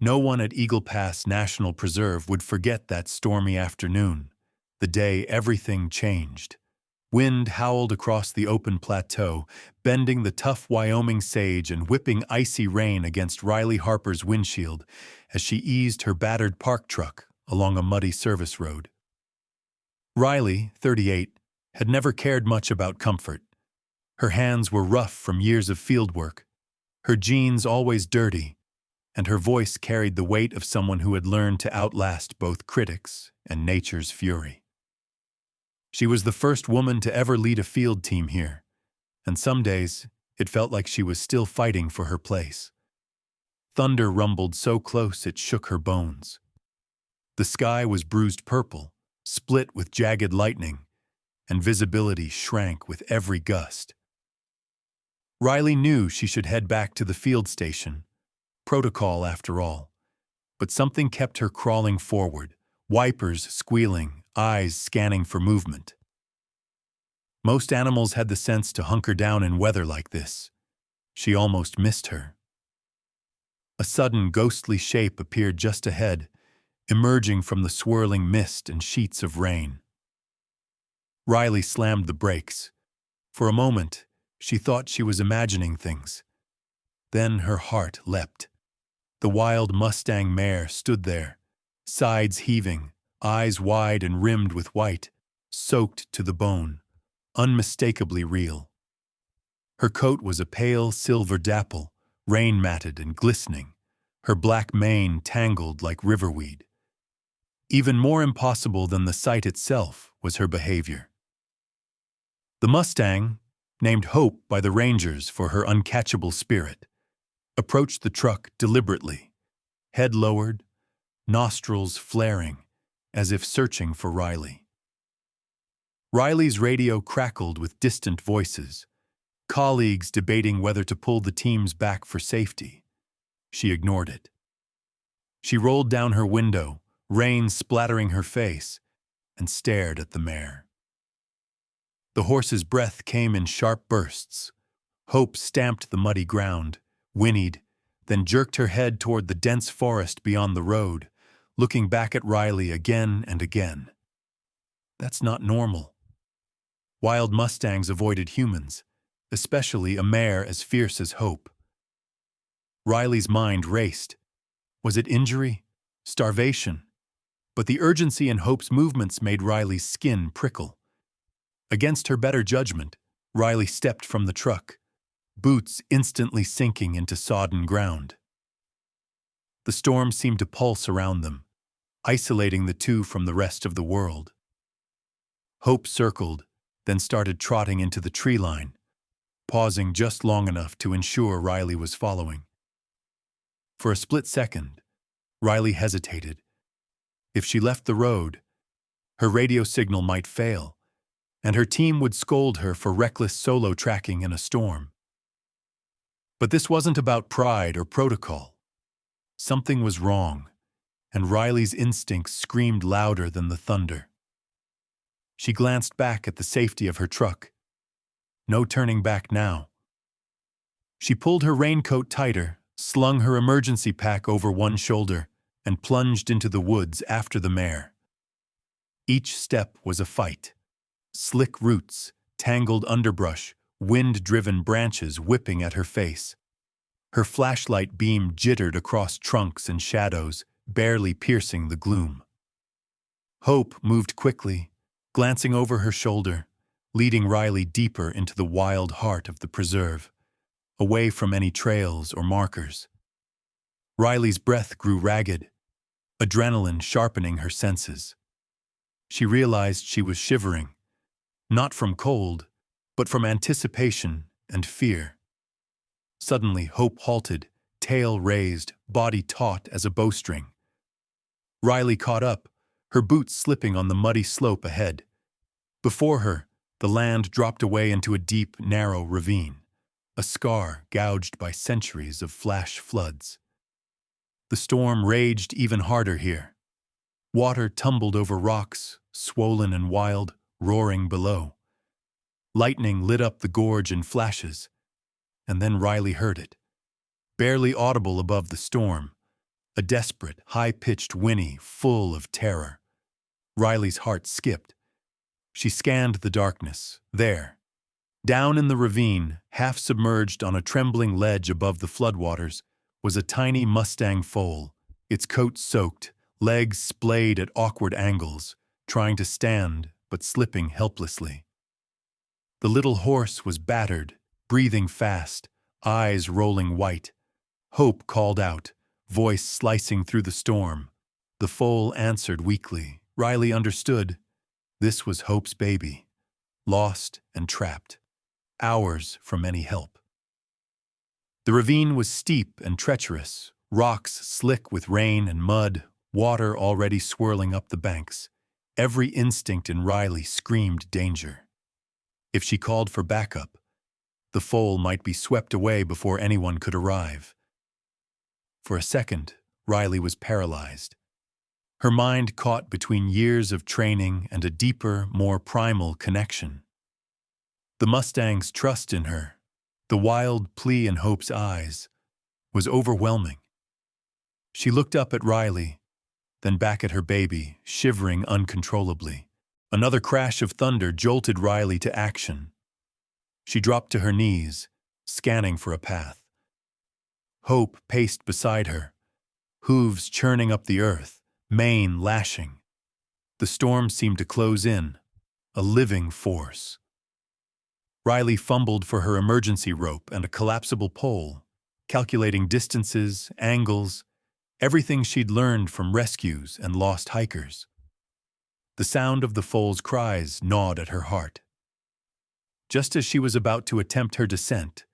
No one at Eagle Pass National Preserve would forget that stormy afternoon, the day everything changed. Wind howled across the open plateau, bending the tough Wyoming sage and whipping icy rain against Riley Harper's windshield as she eased her battered park truck along a muddy service road. Riley, 38, had never cared much about comfort. Her hands were rough from years of fieldwork, her jeans always dirty, and her voice carried the weight of someone who had learned to outlast both critics and nature's fury. She was the first woman to ever lead a field team here, and some days it felt like she was still fighting for her place. Thunder rumbled so close it shook her bones. The sky was bruised purple, split with jagged lightning, and visibility shrank with every gust. Riley knew she should head back to the field station. Protocol, after all. But something kept her crawling forward, wipers squealing, eyes scanning for movement. Most animals had the sense to hunker down in weather like this. She almost missed her. A sudden ghostly shape appeared just ahead, emerging from the swirling mist and sheets of rain. Riley slammed the brakes. For a moment, she thought she was imagining things. Then her heart leapt. The wild Mustang mare stood there, sides heaving, eyes wide and rimmed with white, soaked to the bone, unmistakably real. Her coat was a pale silver dapple, rain-matted and glistening, her black mane tangled like riverweed. Even more impossible than the sight itself was her behavior. The Mustang, named Hope by the Rangers for her uncatchable spirit, approached the truck deliberately, head lowered, nostrils flaring, as if searching for Riley. Riley's radio crackled with distant voices, colleagues debating whether to pull the teams back for safety. She ignored it. She rolled down her window, rain splattering her face, and stared at the mare. The horse's breath came in sharp bursts. Hope stamped the muddy ground, whinnied, then jerked her head toward the dense forest beyond the road, looking back at Riley again and again. That's not normal. Wild Mustangs avoided humans, especially a mare as fierce as Hope. Riley's mind raced. Was it injury? Starvation? But the urgency in Hope's movements made Riley's skin prickle. Against her better judgment, Riley stepped from the truck, boots instantly sinking into sodden ground. The storm seemed to pulse around them, isolating the two from the rest of the world. Hope circled, then started trotting into the tree line, pausing just long enough to ensure Riley was following. For a split second, Riley hesitated. If she left the road, her radio signal might fail, and her team would scold her for reckless solo tracking in a storm. But this wasn't about pride or protocol. Something was wrong, and Riley's instincts screamed louder than the thunder. She glanced back at the safety of her truck. No turning back now. She pulled her raincoat tighter, slung her emergency pack over one shoulder, and plunged into the woods after the mare. Each step was a fight. Slick roots, tangled underbrush, wind-driven branches whipping at her face. Her flashlight beam jittered across trunks and shadows, barely piercing the gloom. Hope moved quickly, glancing over her shoulder, leading Riley deeper into the wild heart of the preserve, away from any trails or markers. Riley's breath grew ragged, adrenaline sharpening her senses. She realized she was shivering, not from cold, but from anticipation and fear. Suddenly, Hope halted, tail raised, body taut as a bowstring. Riley caught up, her boots slipping on the muddy slope ahead. Before her, the land dropped away into a deep, narrow ravine, a scar gouged by centuries of flash floods. The storm raged even harder here. Water tumbled over rocks, swollen and wild, roaring below. Lightning lit up the gorge in flashes, and then Riley heard it. Barely audible above the storm, a desperate, high-pitched whinny full of terror. Riley's heart skipped. She scanned the darkness. There, down in the ravine, half submerged on a trembling ledge above the floodwaters, was a tiny Mustang foal, its coat soaked, legs splayed at awkward angles, trying to stand but slipping helplessly. The little horse was battered, breathing fast, eyes rolling white. Hope called out, voice slicing through the storm. The foal answered weakly. Riley understood. This was Hope's baby, lost and trapped, hours from any help. The ravine was steep and treacherous, rocks slick with rain and mud, water already swirling up the banks. Every instinct in Riley screamed danger. If she called for backup, the foal might be swept away before anyone could arrive. For a second, Riley was paralyzed. Her mind caught between years of training and a deeper, more primal connection. The Mustang's trust in her, the wild plea in Hope's eyes, was overwhelming. She looked up at Riley, then back at her baby, shivering uncontrollably. Another crash of thunder jolted Riley to action. She dropped to her knees, scanning for a path. Hope paced beside her, hooves churning up the earth, mane lashing. The storm seemed to close in, a living force. Riley fumbled for her emergency rope and a collapsible pole, calculating distances, angles, everything she'd learned from rescues and lost hikers. The sound of the foal's cries gnawed at her heart. Just as she was about to attempt her descent,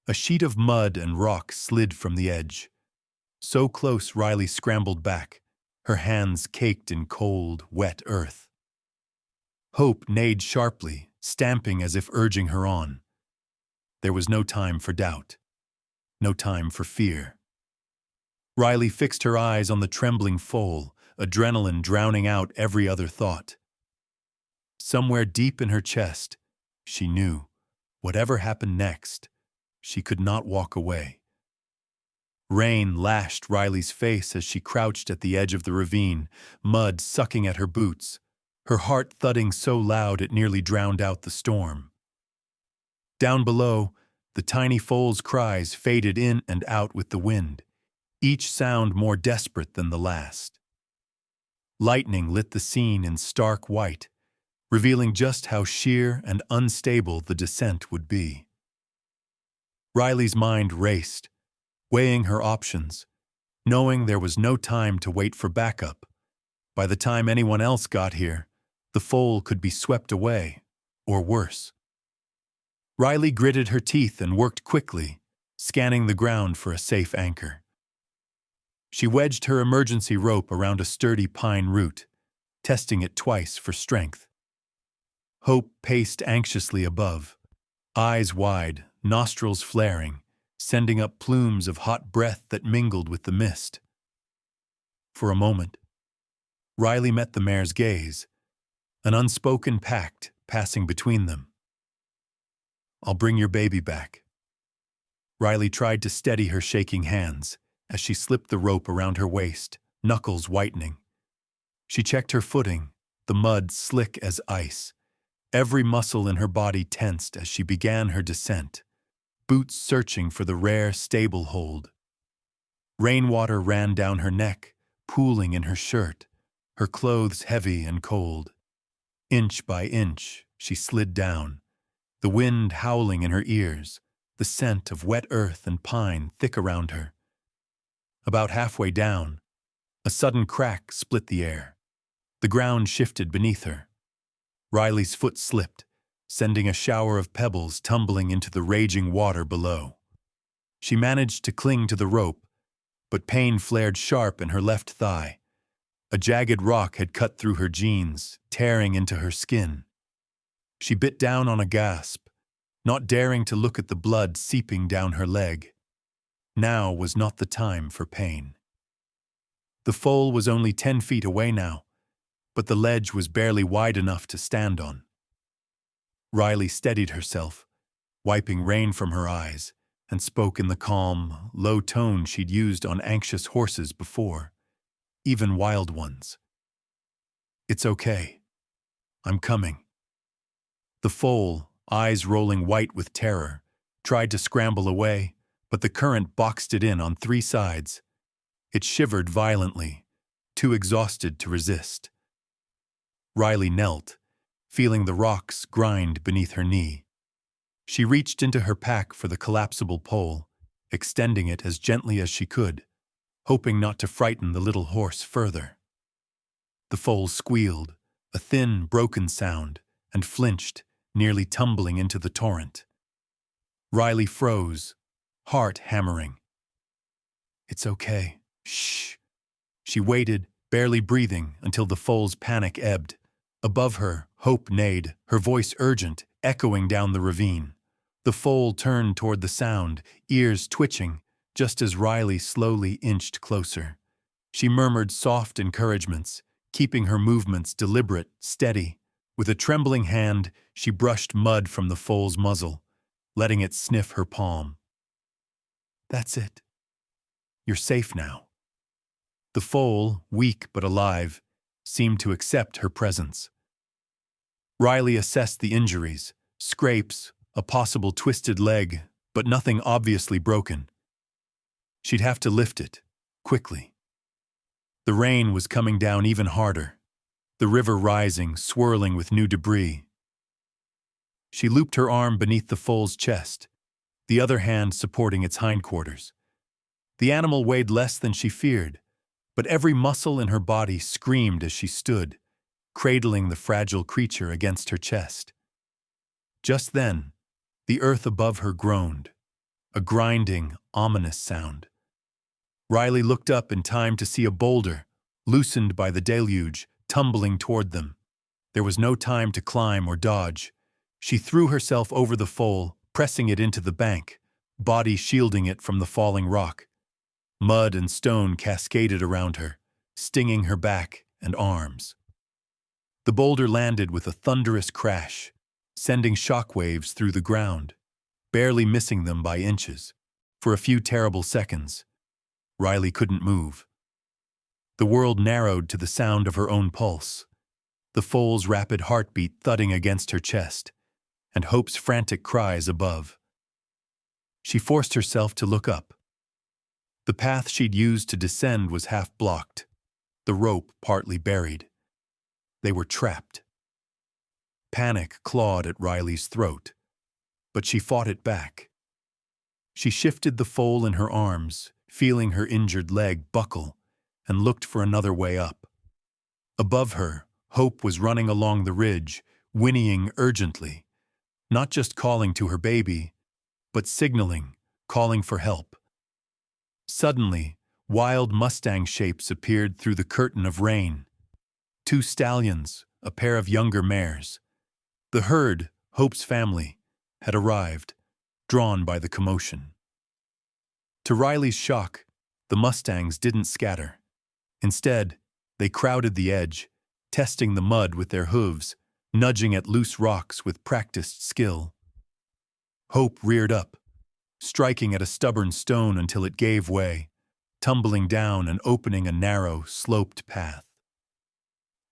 a sheet of mud and rock slid from the edge. So close Riley scrambled back, her hands caked in cold, wet earth. Hope neighed sharply, stamping as if urging her on. There was no time for doubt, no time for fear. Riley fixed her eyes on the trembling foal, adrenaline drowning out every other thought. Somewhere deep in her chest, she knew, whatever happened next, she could not walk away. Rain lashed Riley's face as she crouched at the edge of the ravine, mud sucking at her boots, her heart thudding so loud it nearly drowned out the storm. Down below, the tiny foal's cries faded in and out with the wind, each sound more desperate than the last. Lightning lit the scene in stark white, revealing just how sheer and unstable the descent would be. Riley's mind raced, weighing her options, knowing there was no time to wait for backup. By the time anyone else got here, the foal could be swept away, or worse. Riley gritted her teeth and worked quickly, scanning the ground for a safe anchor. She wedged her emergency rope around a sturdy pine root, testing it twice for strength. Hope paced anxiously above, eyes wide, nostrils flaring, sending up plumes of hot breath that mingled with the mist. For a moment, Riley met the mare's gaze, an unspoken pact passing between them. "I'll bring your baby back." Riley tried to steady her shaking hands as she slipped the rope around her waist, knuckles whitening. She checked her footing, the mud slick as ice. Every muscle in her body tensed as she began her descent, boots searching for the rare, stable hold. Rainwater ran down her neck, pooling in her shirt, her clothes heavy and cold. Inch by inch, she slid down, the wind howling in her ears, the scent of wet earth and pine thick around her. About halfway down, a sudden crack split the air. The ground shifted beneath her. Riley's foot slipped, sending a shower of pebbles tumbling into the raging water below. She managed to cling to the rope, but pain flared sharp in her left thigh. A jagged rock had cut through her jeans, tearing into her skin. She bit down on a gasp, not daring to look at the blood seeping down her leg. Now was not the time for pain. The foal was only 10 feet away now, but the ledge was barely wide enough to stand on. Riley steadied herself, wiping rain from her eyes, and spoke in the calm, low tone she'd used on anxious horses before, even wild ones. "It's okay. I'm coming." The foal, eyes rolling white with terror, tried to scramble away, but the current boxed it in on three sides. It shivered violently, too exhausted to resist. Riley knelt, feeling the rocks grind beneath her knee. She reached into her pack for the collapsible pole, extending it as gently as she could, hoping not to frighten the little horse further. The foal squealed, a thin, broken sound, and flinched, nearly tumbling into the torrent. Riley froze, heart hammering. "It's okay. Shh." She waited, barely breathing, until the foal's panic ebbed. Above her, Hope neighed, her voice urgent, echoing down the ravine. The foal turned toward the sound, ears twitching, just as Riley slowly inched closer. She murmured soft encouragements, keeping her movements deliberate, steady. With a trembling hand, she brushed mud from the foal's muzzle, letting it sniff her palm. "That's it. You're safe now." The foal, weak but alive, seemed to accept her presence. Riley assessed the injuries, scrapes, a possible twisted leg, but nothing obviously broken. She'd have to lift it, quickly. The rain was coming down even harder, the river rising, swirling with new debris. She looped her arm beneath the foal's chest, the other hand supporting its hindquarters. The animal weighed less than she feared, but every muscle in her body screamed as she stood, cradling the fragile creature against her chest. Just then, the earth above her groaned, a grinding, ominous sound. Riley looked up in time to see a boulder, loosened by the deluge, tumbling toward them. There was no time to climb or dodge. She threw herself over the foal, pressing it into the bank, body shielding it from the falling rock. Mud and stone cascaded around her, stinging her back and arms. The boulder landed with a thunderous crash, sending shockwaves through the ground, barely missing them by inches. For a few terrible seconds, Riley couldn't move. The world narrowed to the sound of her own pulse, the foal's rapid heartbeat thudding against her chest, and Hope's frantic cries above. She forced herself to look up. The path she'd used to descend was half blocked, the rope partly buried. They were trapped. Panic clawed at Riley's throat, but she fought it back. She shifted the foal in her arms, feeling her injured leg buckle, and looked for another way up. Above her, Hope was running along the ridge, whinnying urgently, not just calling to her baby, but signaling, calling for help. Suddenly, wild Mustang shapes appeared through the curtain of rain. 2 stallions, a pair of younger mares. The herd, Hope's family, had arrived, drawn by the commotion. To Riley's shock, the Mustangs didn't scatter. Instead, they crowded the edge, testing the mud with their hooves, nudging at loose rocks with practiced skill. Hope reared up, striking at a stubborn stone until it gave way, tumbling down and opening a narrow, sloped path.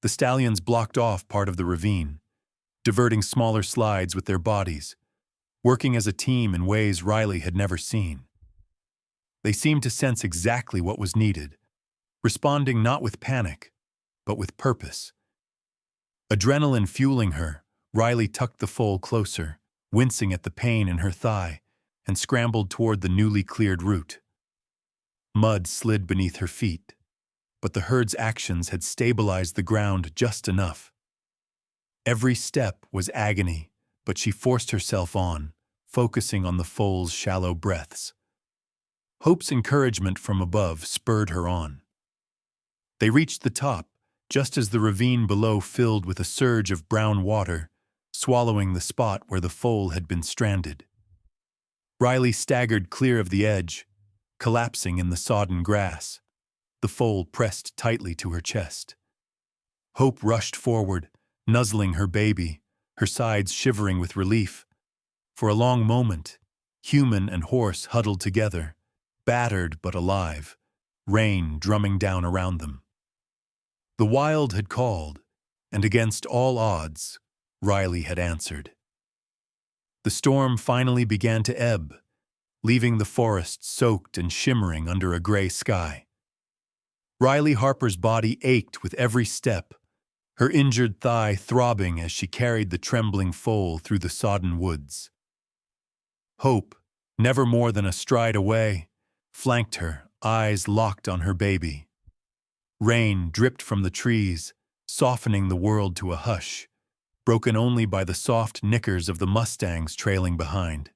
The stallions blocked off part of the ravine, diverting smaller slides with their bodies, working as a team in ways Riley had never seen. They seemed to sense exactly what was needed, responding not with panic, but with purpose. Adrenaline fueling her, Riley tucked the foal closer, wincing at the pain in her thigh, and scrambled toward the newly cleared route. Mud slid beneath her feet, but the herd's actions had stabilized the ground just enough. Every step was agony, but she forced herself on, focusing on the foal's shallow breaths. Hope's encouragement from above spurred her on. They reached the top, just as the ravine below filled with a surge of brown water, swallowing the spot where the foal had been stranded. Riley staggered clear of the edge, collapsing in the sodden grass, the foal pressed tightly to her chest. Hope rushed forward, nuzzling her baby, her sides shivering with relief. For a long moment, human and horse huddled together, battered but alive, rain drumming down around them. The wild had called, and against all odds, Riley had answered. The storm finally began to ebb, leaving the forest soaked and shimmering under a gray sky. Riley Harper's body ached with every step, her injured thigh throbbing as she carried the trembling foal through the sodden woods. Hope, never more than a stride away, flanked her, eyes locked on her baby. Rain dripped from the trees, softening the world to a hush, broken only by the soft nickers of the Mustangs trailing behind.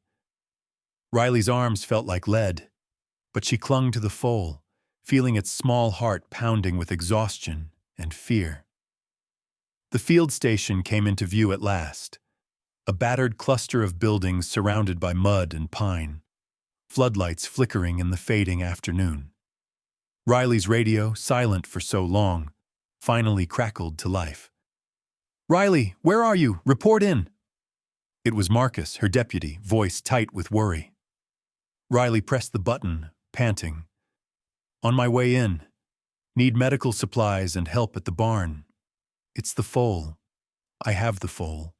Riley's arms felt like lead, but she clung to the foal, feeling its small heart pounding with exhaustion and fear. The field station came into view at last, a battered cluster of buildings surrounded by mud and pine, floodlights flickering in the fading afternoon. Riley's radio, silent for so long, finally crackled to life. "Riley, where are you? Report in." It was Marcus, her deputy, voice tight with worry. Riley pressed the button, panting. "On my way in. Need medical supplies and help at the barn. It's the foal. I have the foal."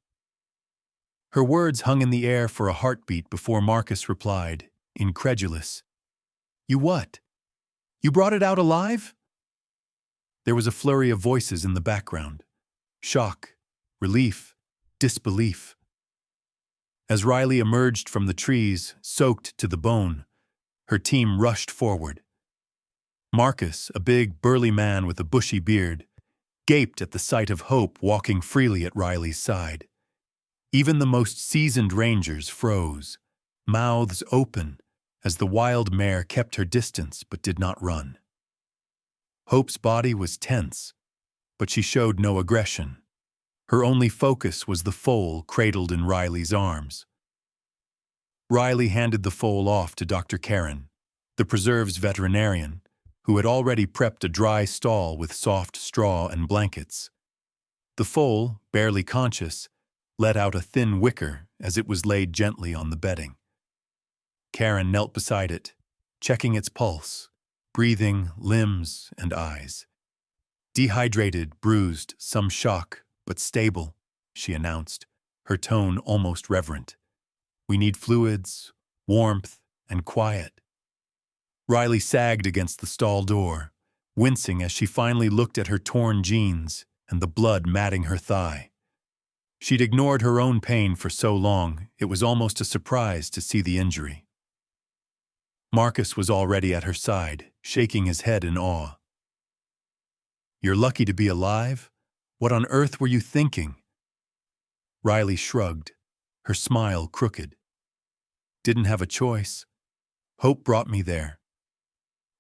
Her words hung in the air for a heartbeat before Marcus replied, incredulous. "You what? You brought it out alive?" There was a flurry of voices in the background. Shock, relief, disbelief. As Riley emerged from the trees, soaked to the bone, her team rushed forward. Marcus, a big, burly man with a bushy beard, gaped at the sight of Hope walking freely at Riley's side. Even the most seasoned rangers froze, mouths open, as the wild mare kept her distance but did not run. Hope's body was tense, but she showed no aggression. Her only focus was the foal cradled in Riley's arms. Riley handed the foal off to Dr. Karen, the preserve's veterinarian, who had already prepped a dry stall with soft straw and blankets. The foal, barely conscious, let out a thin whicker as it was laid gently on the bedding. Karen knelt beside it, checking its pulse, breathing, limbs, and eyes. "Dehydrated, bruised, some shock, but stable," she announced, her tone almost reverent. "We need fluids, warmth, and quiet." Riley sagged against the stall door, wincing as she finally looked at her torn jeans and the blood matting her thigh. She'd ignored her own pain for so long, it was almost a surprise to see the injury. Marcus was already at her side, shaking his head in awe. "You're lucky to be alive? What on earth were you thinking?" Riley shrugged, her smile crooked. "Didn't have a choice. Hope brought me there."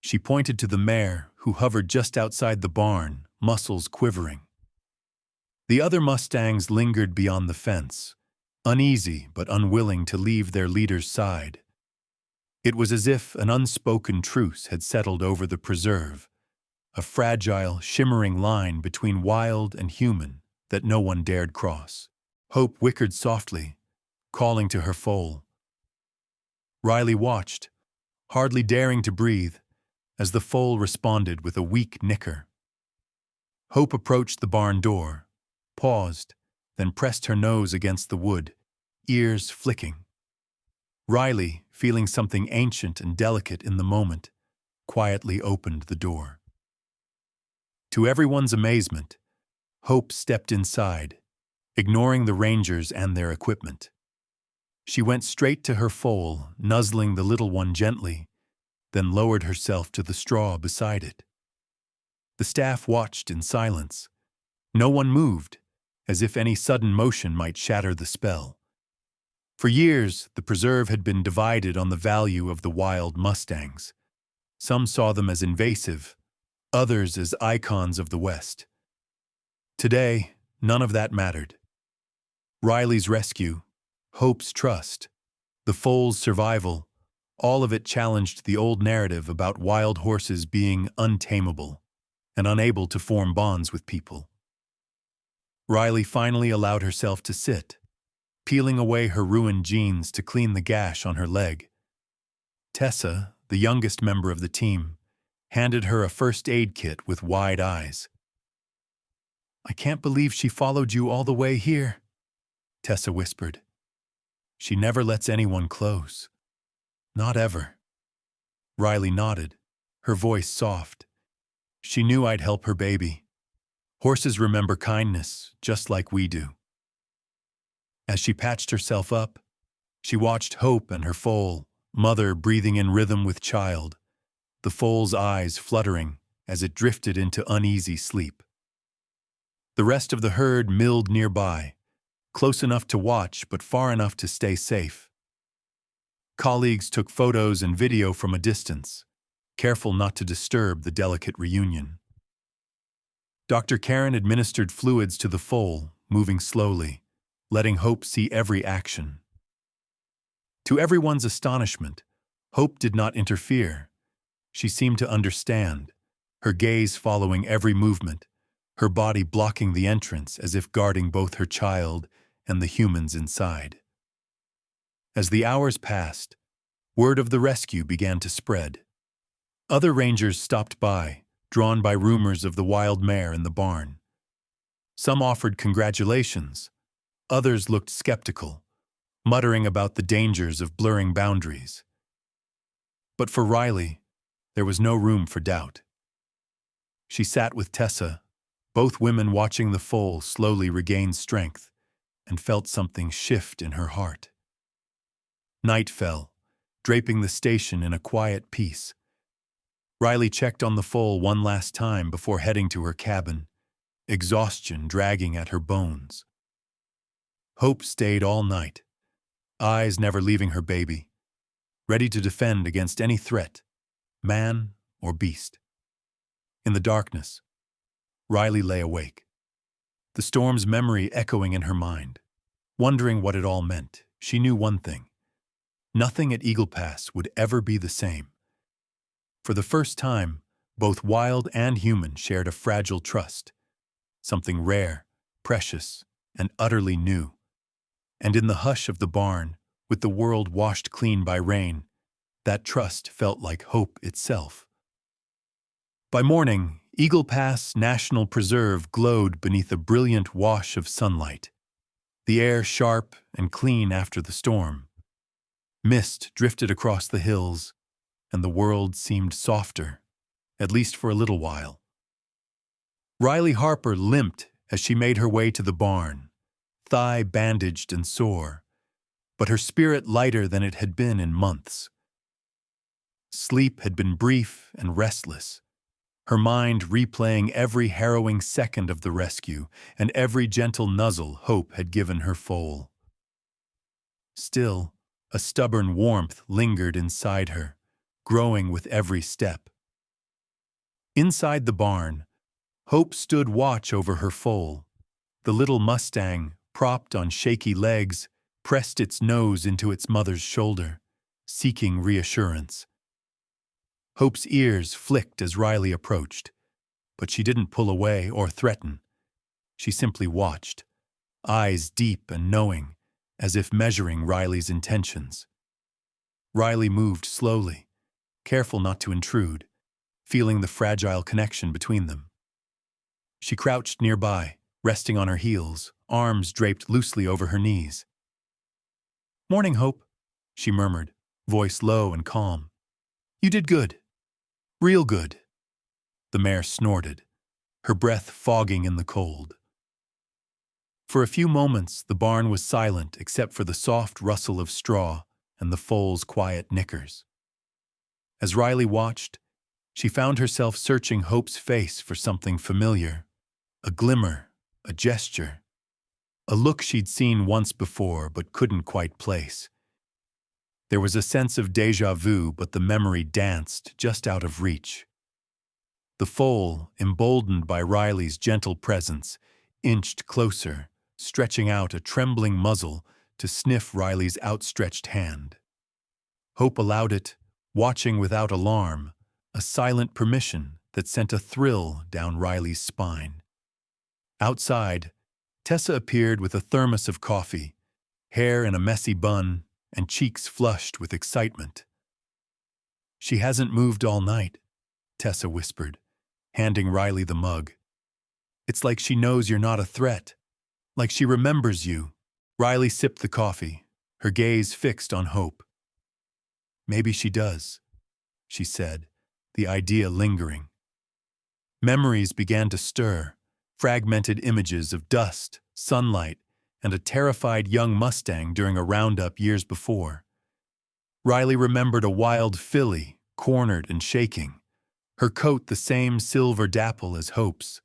She pointed to the mare, who hovered just outside the barn, muscles quivering. The other Mustangs lingered beyond the fence, uneasy but unwilling to leave their leader's side. It was as if an unspoken truce had settled over the preserve, a fragile, shimmering line between wild and human that no one dared cross. Hope whickered softly, calling to her foal. Riley watched, hardly daring to breathe, as the foal responded with a weak nicker. Hope approached the barn door, paused, then pressed her nose against the wood, ears flicking. Riley, feeling something ancient and delicate in the moment, quietly opened the door. To everyone's amazement, Hope stepped inside, ignoring the rangers and their equipment. She went straight to her foal, nuzzling the little one gently, then lowered herself to the straw beside it. The staff watched in silence. No one moved, as if any sudden motion might shatter the spell. For years, the preserve had been divided on the value of the wild Mustangs. Some saw them as invasive, others as icons of the West. Today, none of that mattered. Riley's rescue, Hope's trust, the foal's survival, all of it challenged the old narrative about wild horses being untamable and unable to form bonds with people. Riley finally allowed herself to sit, peeling away her ruined jeans to clean the gash on her leg. Tessa, the youngest member of the team, handed her a first aid kit with wide eyes. "I can't believe she followed you all the way here," Tessa whispered. "She never lets anyone close. Not ever." Riley nodded, her voice soft. "She knew I'd help her baby. Horses remember kindness, just like we do." As she patched herself up, she watched Hope and her foal, mother breathing in rhythm with child, the foal's eyes fluttering as it drifted into uneasy sleep. The rest of the herd milled nearby, close enough to watch but far enough to stay safe. Colleagues took photos and video from a distance, careful not to disturb the delicate reunion. Dr. Karen administered fluids to the foal, moving slowly, letting Hope see every action. To everyone's astonishment, Hope did not interfere. She seemed to understand, her gaze following every movement, her body blocking the entrance as if guarding both her child and the humans inside. As the hours passed, word of the rescue began to spread. Other rangers stopped by, drawn by rumors of the wild mare in the barn. Some offered congratulations, others looked skeptical, muttering about the dangers of blurring boundaries. But for Riley, there was no room for doubt. She sat with Tessa, both women watching the foal slowly regain strength, and felt something shift in her heart. Night fell, draping the station in a quiet peace. Riley checked on the foal one last time before heading to her cabin, exhaustion dragging at her bones. Hope stayed all night, eyes never leaving her baby, ready to defend against any threat, man or beast. In the darkness, Riley lay awake, the storm's memory echoing in her mind. Wondering what it all meant, she knew one thing: nothing at Eagle Pass would ever be the same. For the first time, both wild and human shared a fragile trust, something rare, precious, and utterly new. And in the hush of the barn, with the world washed clean by rain, that trust felt like hope itself. By morning, Eagle Pass National Preserve glowed beneath a brilliant wash of sunlight, the air sharp and clean after the storm. Mist drifted across the hills, and the world seemed softer, at least for a little while. Riley Harper limped as she made her way to the barn, thigh bandaged and sore, but her spirit lighter than it had been in months. Sleep had been brief and restless, her mind replaying every harrowing second of the rescue and every gentle nuzzle Hope had given her foal. Still, a stubborn warmth lingered inside her, growing with every step. Inside the barn, Hope stood watch over her foal. The little Mustang, propped on shaky legs, pressed its nose into its mother's shoulder, seeking reassurance. Hope's ears flicked as Riley approached, but she didn't pull away or threaten. She simply watched, eyes deep and knowing, as if measuring Riley's intentions. Riley moved slowly, careful not to intrude, feeling the fragile connection between them. She crouched nearby, resting on her heels, arms draped loosely over her knees. "Morning, Hope," she murmured, voice low and calm. "You did good. Real good." The mare snorted, her breath fogging in the cold. For a few moments, the barn was silent except for the soft rustle of straw and the foal's quiet nickers. As Riley watched, she found herself searching Hope's face for something familiar, a glimmer, a gesture, a look she'd seen once before but couldn't quite place. There was a sense of déjà vu, but the memory danced just out of reach. The foal, emboldened by Riley's gentle presence, inched closer, stretching out a trembling muzzle to sniff Riley's outstretched hand. Hope allowed it, watching without alarm, a silent permission that sent a thrill down Riley's spine. Outside, Tessa appeared with a thermos of coffee, hair in a messy bun and cheeks flushed with excitement. "She hasn't moved all night," Tessa whispered, handing Riley the mug. "It's like she knows you're not a threat, like she remembers you." Riley sipped the coffee, her gaze fixed on Hope. "Maybe she does," she said, the idea lingering. Memories began to stir, fragmented images of dust, sunlight, and a terrified young Mustang during a roundup years before. Riley remembered a wild filly, cornered and shaking, her coat the same silver dapple as Hope's,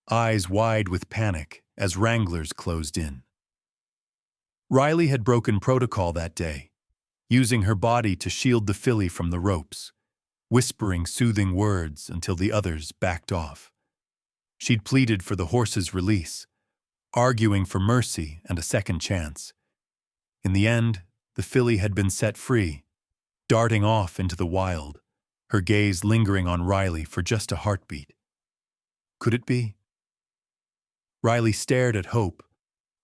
eyes wide with panic as wranglers closed in. Riley had broken protocol that day, using her body to shield the filly from the ropes, whispering soothing words until the others backed off. She'd pleaded for the horse's release, arguing for mercy and a second chance. In the end, the filly had been set free, darting off into the wild, her gaze lingering on Riley for just a heartbeat. Could it be? Riley stared at Hope,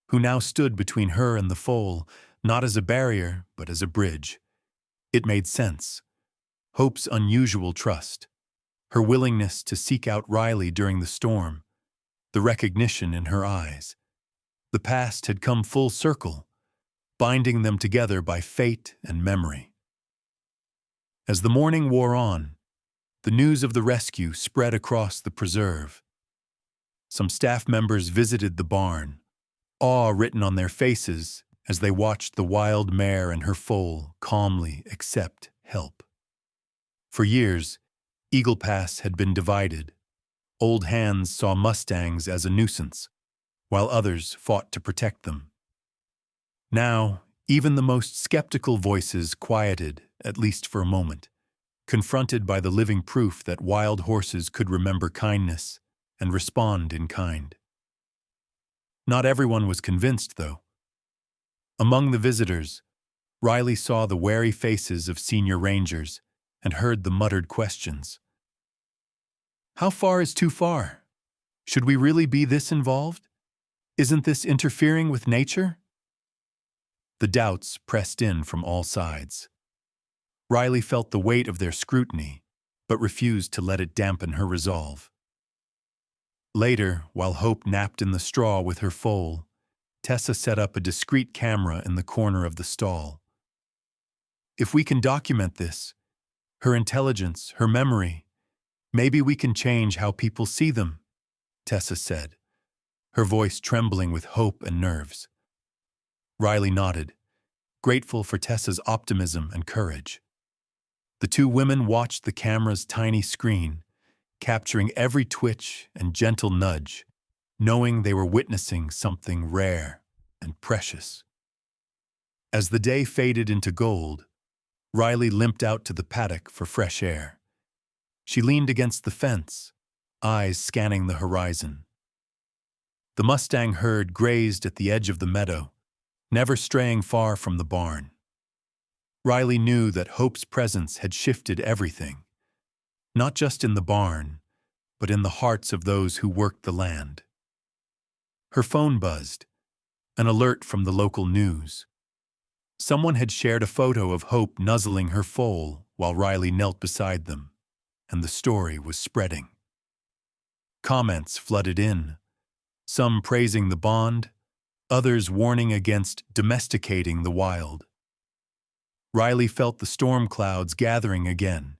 who now stood between her and the foal, not as a barrier, but as a bridge. It made sense. Hope's unusual trust, her willingness to seek out Riley during the storm, the recognition in her eyes. The past had come full circle, binding them together by fate and memory. As the morning wore on, the news of the rescue spread across the preserve. Some staff members visited the barn, awe written on their faces as they watched the wild mare and her foal calmly accept help. For years, Eagle Pass had been divided. Old hands saw Mustangs as a nuisance, while others fought to protect them. Now, even the most skeptical voices quieted, at least for a moment, confronted by the living proof that wild horses could remember kindness and respond in kind. Not everyone was convinced, though. Among the visitors, Riley saw the wary faces of senior rangers and heard the muttered questions. How far is too far? Should we really be this involved? Isn't this interfering with nature? The doubts pressed in from all sides. Riley felt the weight of their scrutiny, but refused to let it dampen her resolve. Later, while Hope napped in the straw with her foal, Tessa set up a discreet camera in the corner of the stall. If we can document this, her intelligence, her memory, maybe we can change how people see them, Tessa said, her voice trembling with hope and nerves. Riley nodded, grateful for Tessa's optimism and courage. The two women watched the camera's tiny screen, capturing every twitch and gentle nudge, knowing they were witnessing something rare and precious. As the day faded into gold, Riley limped out to the paddock for fresh air. She leaned against the fence, eyes scanning the horizon. The Mustang herd grazed at the edge of the meadow, never straying far from the barn. Riley knew that Hope's presence had shifted everything, not just in the barn, but in the hearts of those who worked the land. Her phone buzzed, an alert from the local news. Someone had shared a photo of Hope nuzzling her foal while Riley knelt beside them, and the story was spreading. Comments flooded in, some praising the bond, others warning against domesticating the wild. Riley felt the storm clouds gathering again,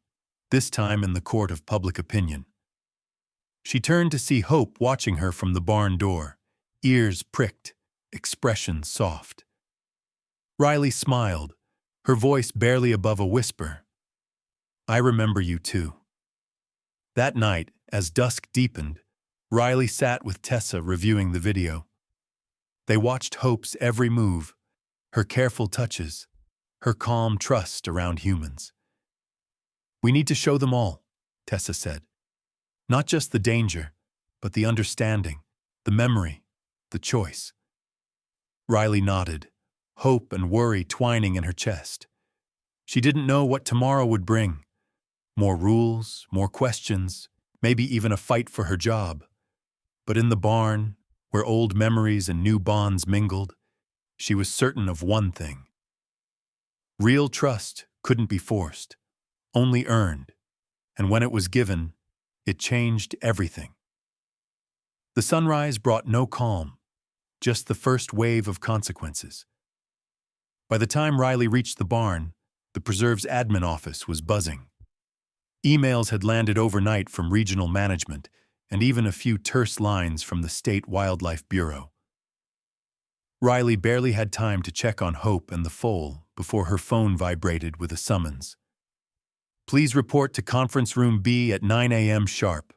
this time in the court of public opinion. She turned to see Hope watching her from the barn door, ears pricked, expression soft. Riley smiled, her voice barely above a whisper. "I remember you too." That night, as dusk deepened, Riley sat with Tessa reviewing the video. They watched Hope's every move, her careful touches, her calm trust around humans. "We need to show them all," Tessa said. "Not just the danger, but the understanding, the memory, the choice." Riley nodded, hope and worry twining in her chest. She didn't know what tomorrow would bring. More rules, more questions, maybe even a fight for her job. But in the barn, where old memories and new bonds mingled, She was certain of one thing. Real trust couldn't be forced, only earned, and when it was given, it changed everything. The sunrise brought no calm, just the first wave of consequences. By the time Riley reached the barn, the preserve's admin office was buzzing. Emails had landed overnight from regional management, and even a few terse lines from the State Wildlife Bureau. Riley barely had time to check on Hope and the foal before her phone vibrated with a summons. "Please report to Conference Room B at 9 a.m. sharp."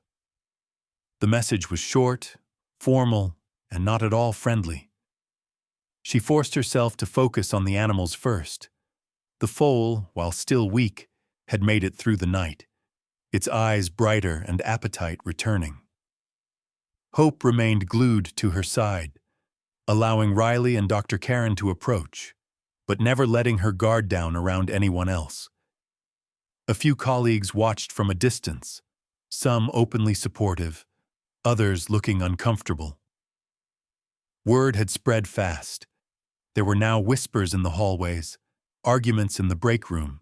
The message was short, formal, and not at all friendly. She forced herself to focus on the animals first. The foal, while still weak, had made it through the night, its eyes brighter and appetite returning. Hope remained glued to her side, allowing Riley and Dr. Karen to approach, but never letting her guard down around anyone else. A few colleagues watched from a distance, some openly supportive, others looking uncomfortable. Word had spread fast. There were now whispers in the hallways, arguments in the break room,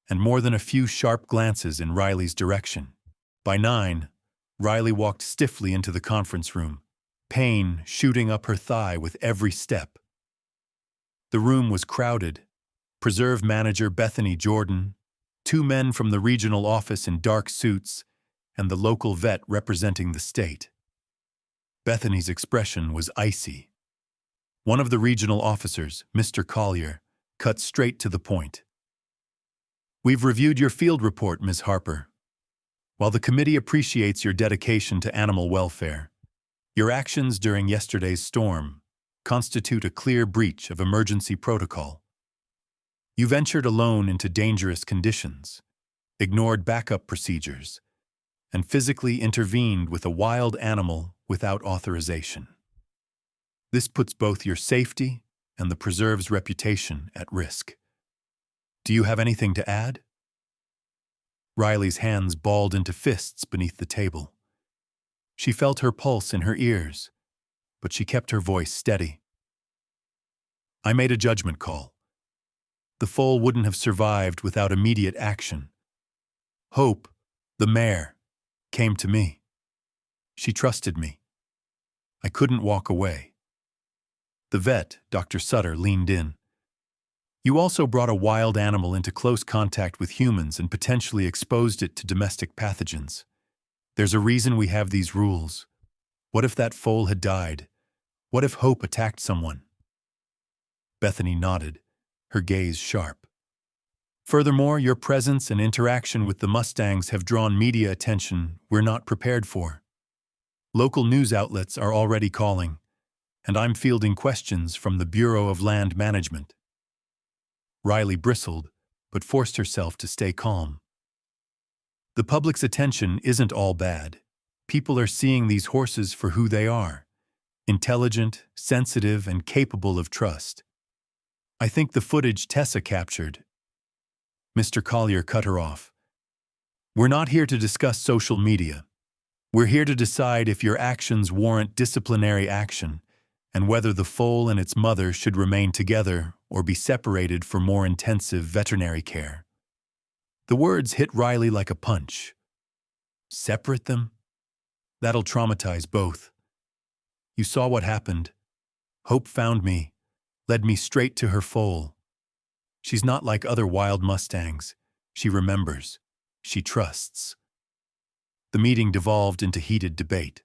and more than a few sharp glances in Riley's direction. By 9, Riley walked stiffly into the conference room, pain shooting up her thigh with every step. The room was crowded. Preserve manager Bethany Jordan, 2 men from the regional office in dark suits, and the local vet representing the state. Bethany's expression was icy. One of the regional officers, Mr. Collier, cut straight to the point. "We've reviewed your field report, Ms. Harper. While the committee appreciates your dedication to animal welfare, your actions during yesterday's storm constitute a clear breach of emergency protocol. You ventured alone into dangerous conditions, ignored backup procedures, and physically intervened with a wild animal without authorization. This puts both your safety and the preserve's reputation at risk. Do you have anything to add?" Riley's hands balled into fists beneath the table. She felt her pulse in her ears, but she kept her voice steady. "I made a judgment call. The foal wouldn't have survived without immediate action. Hope, the mare, came to me. She trusted me. I couldn't walk away." The vet, Dr. Sutter, leaned in. "You also brought a wild animal into close contact with humans and potentially exposed it to domestic pathogens. There's a reason we have these rules. What if that foal had died? What if Hope attacked someone?" Bethany nodded, her gaze sharp. "Furthermore, your presence and interaction with the Mustangs have drawn media attention we're not prepared for. Local news outlets are already calling, and I'm fielding questions from the Bureau of Land Management." Riley bristled, but forced herself to stay calm. "The public's attention isn't all bad. People are seeing these horses for who they are: intelligent, sensitive, and capable of trust. I think the footage Tessa captured—" Mr. Collier cut her off. "We're not here to discuss social media. We're here to decide if your actions warrant disciplinary action and whether the foal and its mother should remain together or be separated for more intensive veterinary care." The words hit Riley like a punch. Separate them? That'll traumatize both. You saw what happened. Hope found me, led me straight to her foal. She's not like other wild Mustangs. She remembers. She trusts. The meeting devolved into heated debate.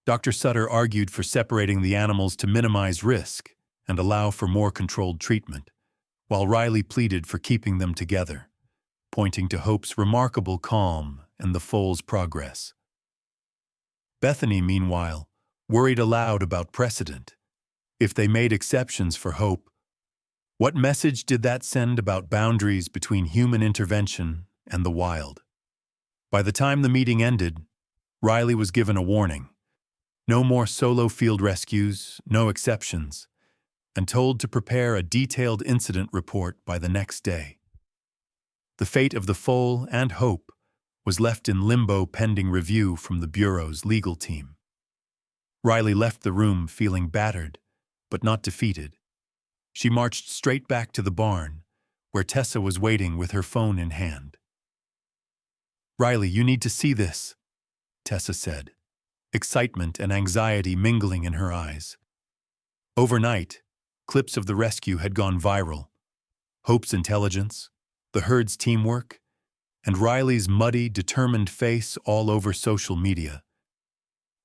Dr. Sutter argued for separating the animals to minimize risk and allow for more controlled treatment, while Riley pleaded for keeping them together, pointing to Hope's remarkable calm and the foal's progress. Bethany, meanwhile, worried aloud about precedent. If they made exceptions for Hope, what message did that send about boundaries between human intervention and the wild? By the time the meeting ended, Riley was given a warning. No more solo field rescues, no exceptions, and told to prepare a detailed incident report by the next day. The fate of the foal and Hope was left in limbo pending review from the Bureau's legal team. Riley left the room feeling battered, but not defeated. She marched straight back to the barn, where Tessa was waiting with her phone in hand. "Riley, you need to see this," Tessa said, excitement and anxiety mingling in her eyes. Overnight, clips of the rescue had gone viral. Hope's intelligence, the herd's teamwork, and Riley's muddy, determined face all over social media.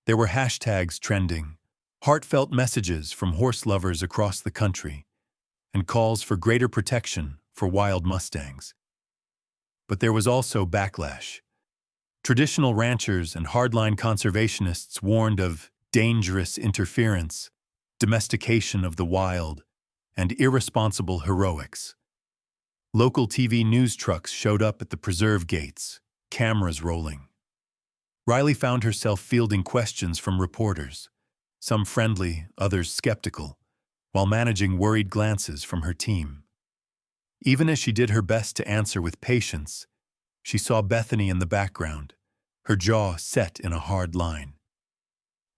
There were hashtags trending, heartfelt messages from horse lovers across the country, and calls for greater protection for wild Mustangs. But there was also backlash. Traditional ranchers and hardline conservationists warned of dangerous interference, domestication of the wild, and irresponsible heroics. Local TV news trucks showed up at the preserve gates, cameras rolling. Riley found herself fielding questions from reporters, some friendly, others skeptical, while managing worried glances from her team. Even as she did her best to answer with patience, she saw Bethany in the background, her jaw set in a hard line.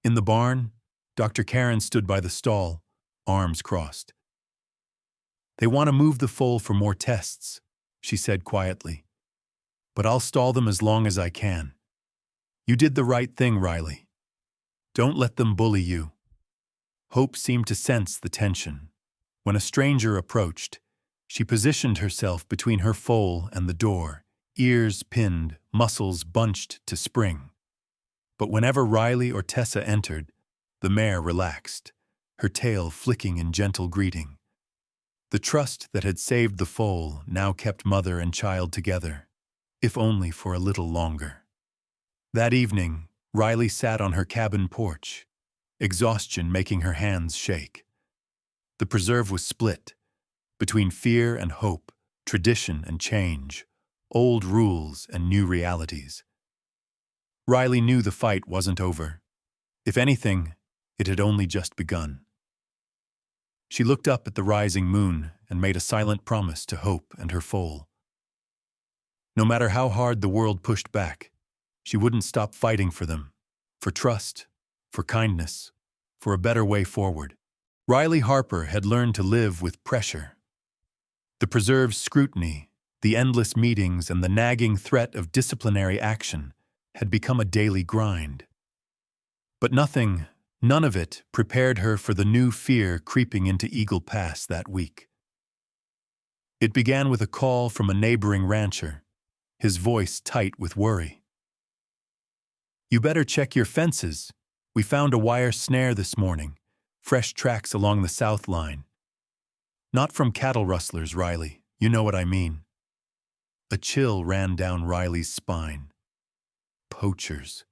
In the barn, Dr. Karen stood by the stall, arms crossed. "They want to move the foal for more tests," she said quietly. "But I'll stall them as long as I can. You did the right thing, Riley. Don't let them bully you." Hope seemed to sense the tension. When a stranger approached, she positioned herself between her foal and the door, ears pinned, muscles bunched to spring. But whenever Riley or Tessa entered, the mare relaxed, her tail flicking in gentle greeting. The trust that had saved the foal now kept mother and child together, if only for a little longer. That evening, Riley sat on her cabin porch, exhaustion making her hands shake. The preserve was split between fear and hope, tradition and change, old rules and new realities. Riley knew the fight wasn't over. If anything, it had only just begun. She looked up at the rising moon and made a silent promise to Hope and her foal. No matter how hard the world pushed back, she wouldn't stop fighting for them, for trust, for kindness, for a better way forward. Riley Harper had learned to live with pressure. The preserve's scrutiny, the endless meetings, and the nagging threat of disciplinary action had become a daily grind. But none of it prepared her for the new fear creeping into Eagle Pass that week. It began with a call from a neighboring rancher, his voice tight with worry. "You better check your fences. We found a wire snare this morning, fresh tracks along the south line. Not from cattle rustlers, Riley, you know what I mean." A chill ran down Riley's spine. Poachers.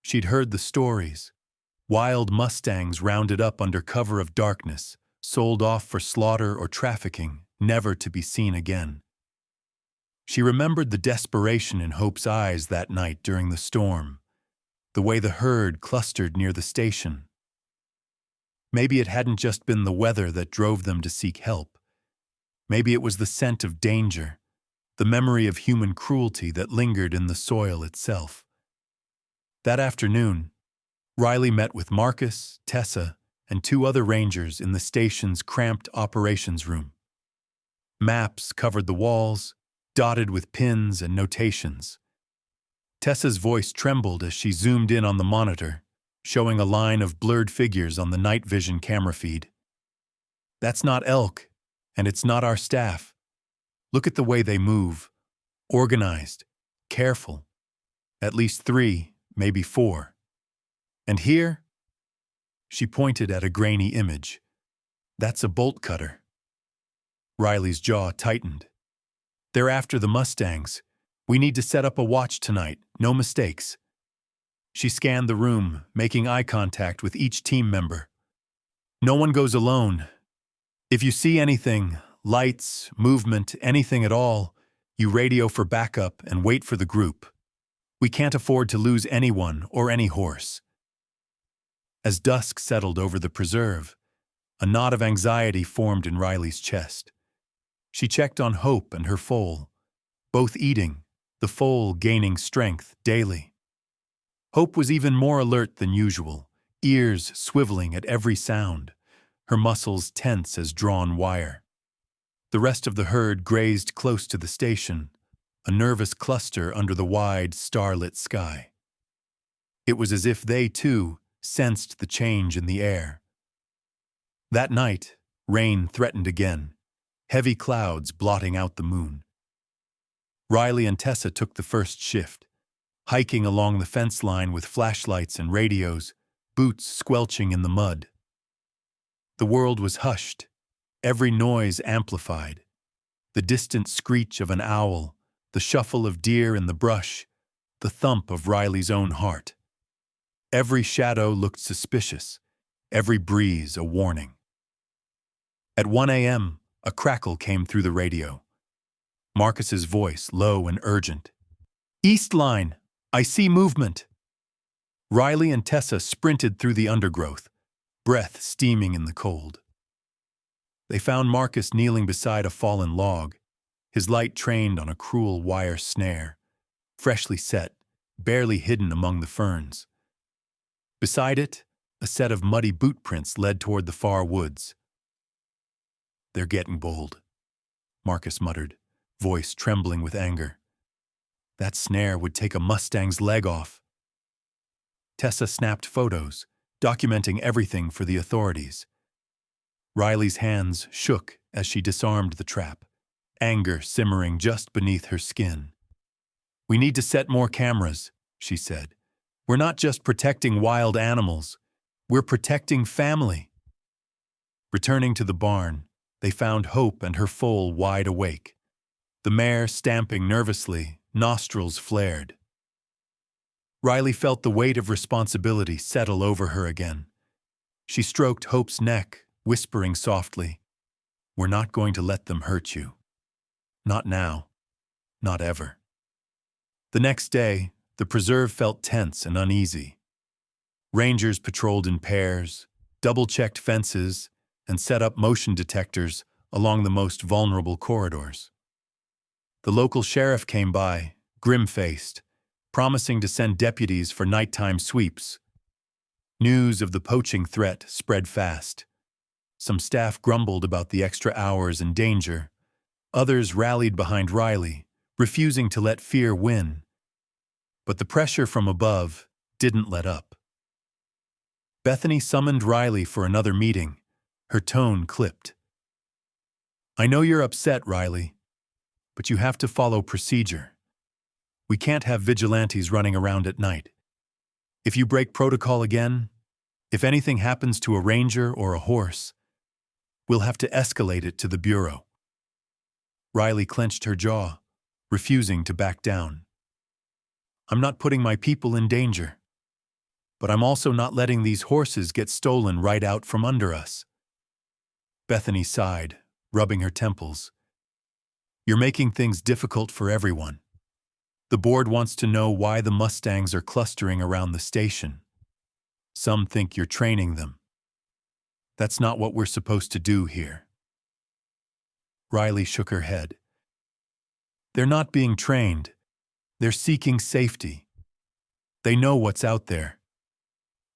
She'd heard the stories. Wild Mustangs rounded up under cover of darkness, sold off for slaughter or trafficking, never to be seen again. She remembered the desperation in Hope's eyes that night during the storm, the way the herd clustered near the station. Maybe it hadn't just been the weather that drove them to seek help. Maybe it was the scent of danger, the memory of human cruelty that lingered in the soil itself. That afternoon, Riley met with Marcus, Tessa, and 2 other rangers in the station's cramped operations room. Maps covered the walls, dotted with pins and notations. Tessa's voice trembled as she zoomed in on the monitor, showing a line of blurred figures on the night vision camera feed. "That's not elk, and it's not our staff. Look at the way they move. Organized, careful. At least 3, maybe 4. And here," she pointed at a grainy image, "that's a bolt cutter." Riley's jaw tightened. "They're after the Mustangs. We need to set up a watch tonight, no mistakes." She scanned the room, making eye contact with each team member. "No one goes alone. If you see anything, lights, movement, anything at all, you radio for backup and wait for the group. We can't afford to lose anyone or any horse." As dusk settled over the preserve, a knot of anxiety formed in Riley's chest. She checked on Hope and her foal, both eating, the foal gaining strength daily. Hope was even more alert than usual, ears swiveling at every sound, her muscles tense as drawn wire. The rest of the herd grazed close to the station, a nervous cluster under the wide, starlit sky. It was as if they, too, sensed the change in the air. That night, rain threatened again, heavy clouds blotting out the moon. Riley and Tessa took the first shift, hiking along the fence line with flashlights and radios, boots squelching in the mud. The world was hushed, every noise amplified. The distant screech of an owl, the shuffle of deer in the brush, the thump of Riley's own heart. Every shadow looked suspicious, every breeze a warning. At 1 a.m., a crackle came through the radio. Marcus's voice, low and urgent. "East line, I see movement." Riley and Tessa sprinted through the undergrowth, breath steaming in the cold. They found Marcus kneeling beside a fallen log, his light trained on a cruel wire snare, freshly set, barely hidden among the ferns. Beside it, a set of muddy boot prints led toward the far woods. "They're getting bold," Marcus muttered, voice trembling with anger. "That snare would take a Mustang's leg off." Tessa snapped photos, documenting everything for the authorities. Riley's hands shook as she disarmed the trap, anger simmering just beneath her skin. "We need to set more cameras," she said. "We're not just protecting wild animals, we're protecting family." Returning to the barn, they found Hope and her foal wide awake, the mare stamping nervously, nostrils flared. Riley felt the weight of responsibility settle over her again. She stroked Hope's neck, whispering softly, "We're not going to let them hurt you. Not now. Not ever." The next day, the preserve felt tense and uneasy. Rangers patrolled in pairs, double-checked fences, and set up motion detectors along the most vulnerable corridors. The local sheriff came by, grim-faced, promising to send deputies for nighttime sweeps. News of the poaching threat spread fast. Some staff grumbled about the extra hours and danger. Others rallied behind Riley, refusing to let fear win. But the pressure from above didn't let up. Bethany summoned Riley for another meeting, her tone clipped. "I know you're upset, Riley, but you have to follow procedure. We can't have vigilantes running around at night. If you break protocol again, if anything happens to a ranger or a horse, we'll have to escalate it to the Bureau." Riley clenched her jaw, refusing to back down. "I'm not putting my people in danger, but I'm also not letting these horses get stolen right out from under us." Bethany sighed, rubbing her temples. "You're making things difficult for everyone. The board wants to know why the Mustangs are clustering around the station. Some think you're training them. That's not what we're supposed to do here." Riley shook her head. "They're not being trained. They're seeking safety. They know what's out there.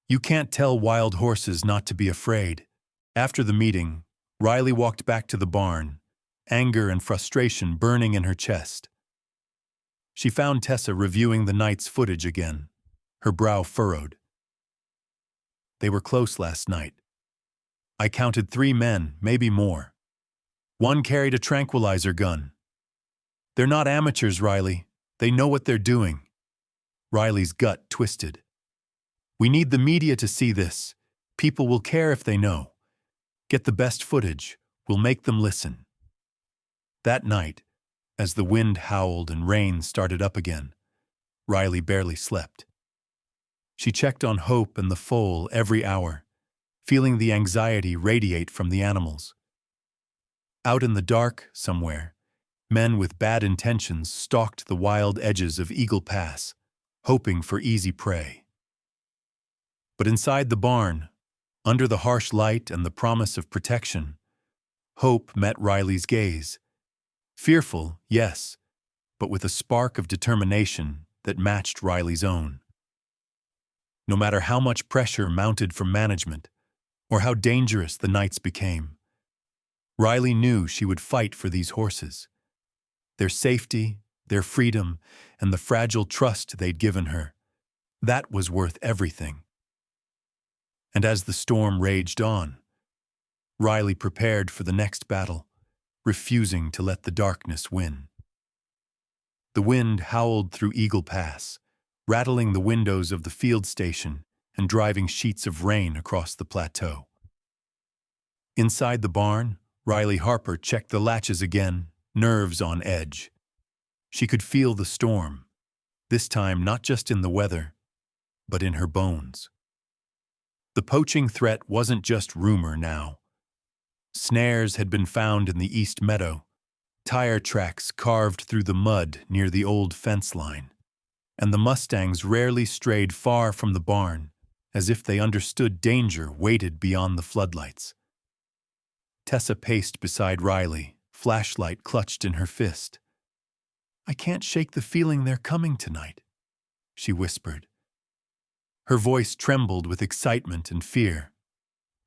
You can't tell wild horses not to be afraid." After the meeting, Riley walked back to the barn, anger and frustration burning in her chest. She found Tessa reviewing the night's footage again, her brow furrowed. "They were close last night. I counted 3 men, maybe more. One carried a tranquilizer gun. They're not amateurs, Riley. They know what they're doing." Riley's gut twisted. "We need the media to see this. People will care if they know. Get the best footage. We'll make them listen." That night, as the wind howled and rain started up again, Riley barely slept. She checked on Hope and the foal every hour, feeling the anxiety radiate from the animals. Out in the dark, somewhere, men with bad intentions stalked the wild edges of Eagle Pass, hoping for easy prey. But inside the barn, under the harsh light and the promise of protection, Hope met Riley's gaze. Fearful, yes, but with a spark of determination that matched Riley's own. No matter how much pressure mounted from management, or how dangerous the nights became. Riley knew she would fight for these horses. Their safety, their freedom, and the fragile trust they'd given her. That was worth everything. And as the storm raged on, Riley prepared for the next battle, refusing to let the darkness win. The wind howled through Eagle Pass, rattling the windows of the field station and driving sheets of rain across the plateau. Inside the barn, Riley Harper checked the latches again, nerves on edge. She could feel the storm, this time not just in the weather, but in her bones. The poaching threat wasn't just rumor now. Snares had been found in the East Meadow, tire tracks carved through the mud near the old fence line, and the Mustangs rarely strayed far from the barn, as if they understood danger waited beyond the floodlights. Tessa paced beside Riley, flashlight clutched in her fist. "I can't shake the feeling they're coming tonight," she whispered. Her voice trembled with excitement and fear.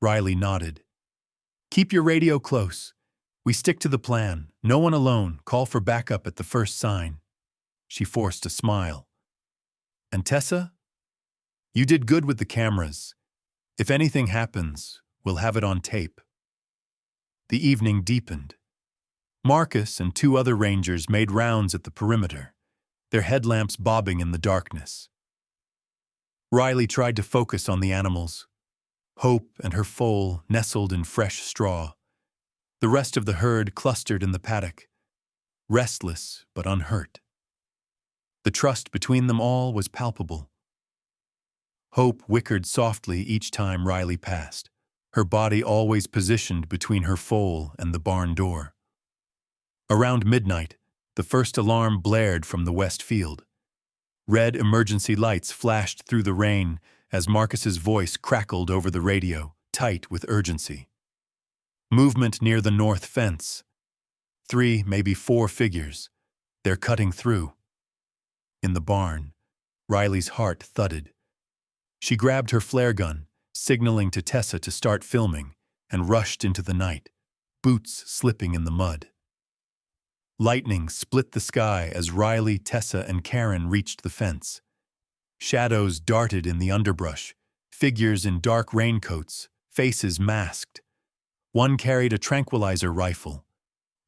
Riley nodded. "Keep your radio close. We stick to the plan. No one alone. Call for backup at the first sign." She forced a smile. "And Tessa? You did good with the cameras. If anything happens, we'll have it on tape." The evening deepened. Marcus and 2 other rangers made rounds at the perimeter, their headlamps bobbing in the darkness. Riley tried to focus on the animals. Hope and her foal nestled in fresh straw. The rest of the herd clustered in the paddock, restless but unhurt. The trust between them all was palpable. Hope whickered softly each time Riley passed, her body always positioned between her foal and the barn door. Around midnight, the first alarm blared from the west field. Red emergency lights flashed through the rain as Marcus's voice crackled over the radio, tight with urgency. Movement near the north fence. 3, maybe 4 figures. They're cutting through. In the barn, Riley's heart thudded. She grabbed her flare gun, signaling to Tessa to start filming, and rushed into the night, boots slipping in the mud. Lightning split the sky as Riley, Tessa, and Karen reached the fence. Shadows darted in the underbrush, figures in dark raincoats, faces masked. One carried a tranquilizer rifle.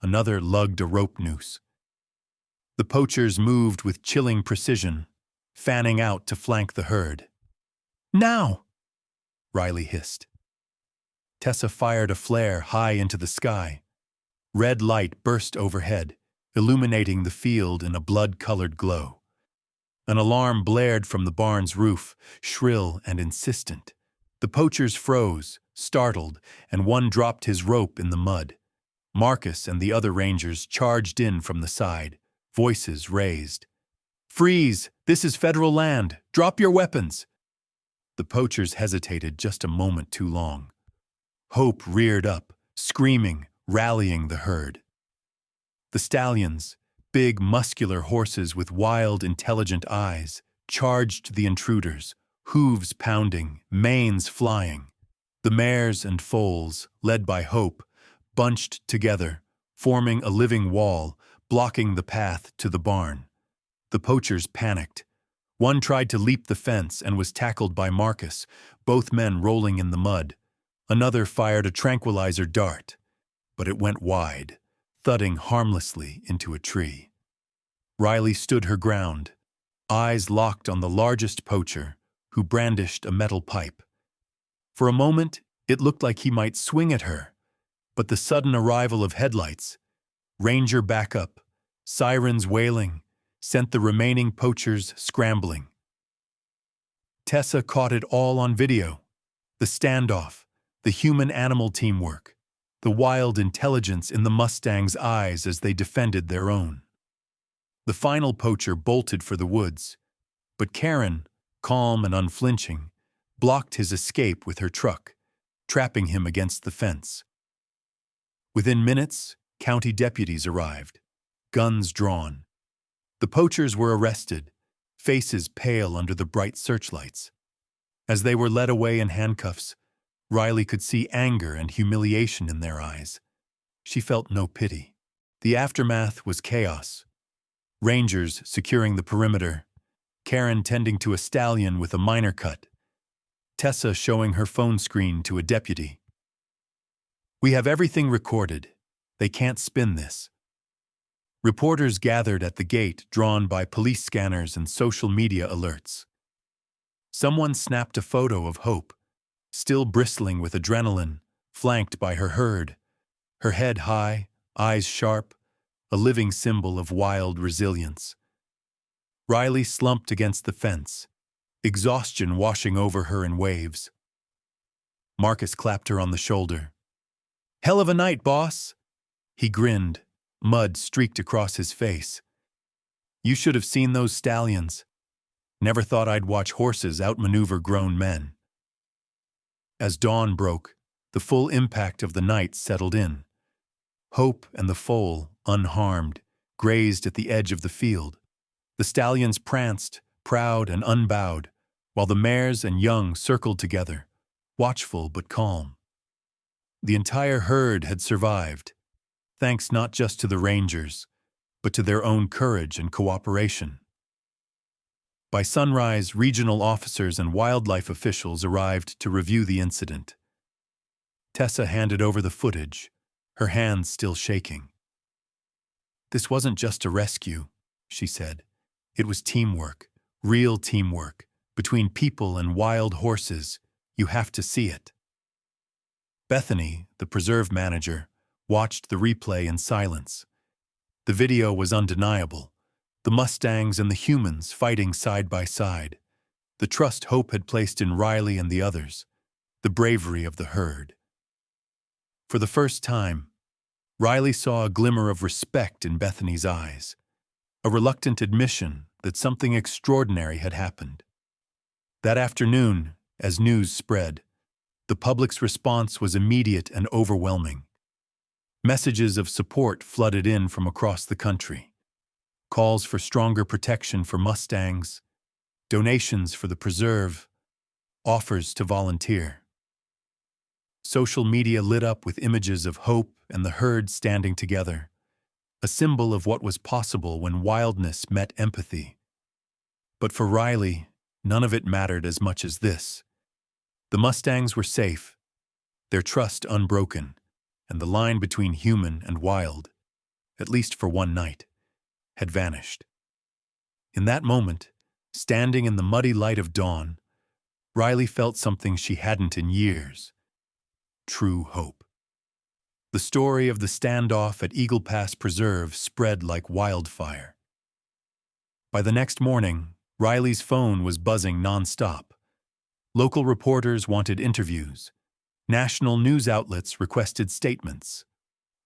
Another lugged a rope noose. The poachers moved with chilling precision, fanning out to flank the herd. "Now!" Riley hissed. Tessa fired a flare high into the sky. Red light burst overhead, illuminating the field in a blood-colored glow. An alarm blared from the barn's roof, shrill and insistent. The poachers froze, startled, and one dropped his rope in the mud. Marcus and the other rangers charged in from the side, voices raised. "Freeze! This is federal land! Drop your weapons!" The poachers hesitated just a moment too long. Hope reared up, screaming, rallying the herd. The stallions, big muscular horses with wild, intelligent eyes, charged the intruders, hooves pounding, manes flying. The mares and foals, led by Hope, bunched together, forming a living wall, blocking the path to the barn. The poachers panicked. One tried to leap the fence and was tackled by Marcus, both men rolling in the mud. Another fired a tranquilizer dart, but it went wide, thudding harmlessly into a tree. Riley stood her ground, eyes locked on the largest poacher, who brandished a metal pipe. For a moment, it looked like he might swing at her, but the sudden arrival of headlights, ranger backup, sirens wailing, sent the remaining poachers scrambling. Tessa caught it all on video. The standoff, the human-animal teamwork, the wild intelligence in the Mustang's eyes as they defended their own. The final poacher bolted for the woods, but Karen, calm and unflinching, blocked his escape with her truck, trapping him against the fence. Within minutes, county deputies arrived, guns drawn. The poachers were arrested, faces pale under the bright searchlights. As they were led away in handcuffs, Riley could see anger and humiliation in their eyes. She felt no pity. The aftermath was chaos. Rangers securing the perimeter, Karen tending to a stallion with a minor cut, Tessa showing her phone screen to a deputy. "We have everything recorded. They can't spin this." Reporters gathered at the gate, drawn by police scanners and social media alerts. Someone snapped a photo of Hope, still bristling with adrenaline, flanked by her herd, her head high, eyes sharp, a living symbol of wild resilience. Riley slumped against the fence, exhaustion washing over her in waves. Marcus clapped her on the shoulder. "Hell of a night, boss." He grinned, mud streaked across his face. "You should have seen those stallions. Never thought I'd watch horses outmaneuver grown men." As dawn broke, the full impact of the night settled in. Hope and the foal, unharmed, grazed at the edge of the field. The stallions pranced, proud and unbowed, while the mares and young circled together, watchful but calm. The entire herd had survived, thanks not just to the rangers, but to their own courage and cooperation. By sunrise, regional officers and wildlife officials arrived to review the incident. Tessa handed over the footage, her hands still shaking. "This wasn't just a rescue," she said. "It was teamwork, real teamwork, between people and wild horses. You have to see it." Bethany, the preserve manager, watched the replay in silence. The video was undeniable. The Mustangs and the humans fighting side by side. The trust Hope had placed in Riley and the others. The bravery of the herd. For the first time, Riley saw a glimmer of respect in Bethany's eyes, a reluctant admission that something extraordinary had happened. That afternoon, as news spread, the public's response was immediate and overwhelming. Messages of support flooded in from across the country. Calls for stronger protection for Mustangs, donations for the preserve, offers to volunteer. Social media lit up with images of Hope and the herd standing together, a symbol of what was possible when wildness met empathy. But for Riley, none of it mattered as much as this. The Mustangs were safe, their trust unbroken, and the line between human and wild, at least for one night, had vanished. In that moment, standing in the muddy light of dawn, Riley felt something she hadn't in years. True hope. The story of the standoff at Eagle Pass Preserve spread like wildfire. By the next morning, Riley's phone was buzzing nonstop. Local reporters wanted interviews. National news outlets requested statements.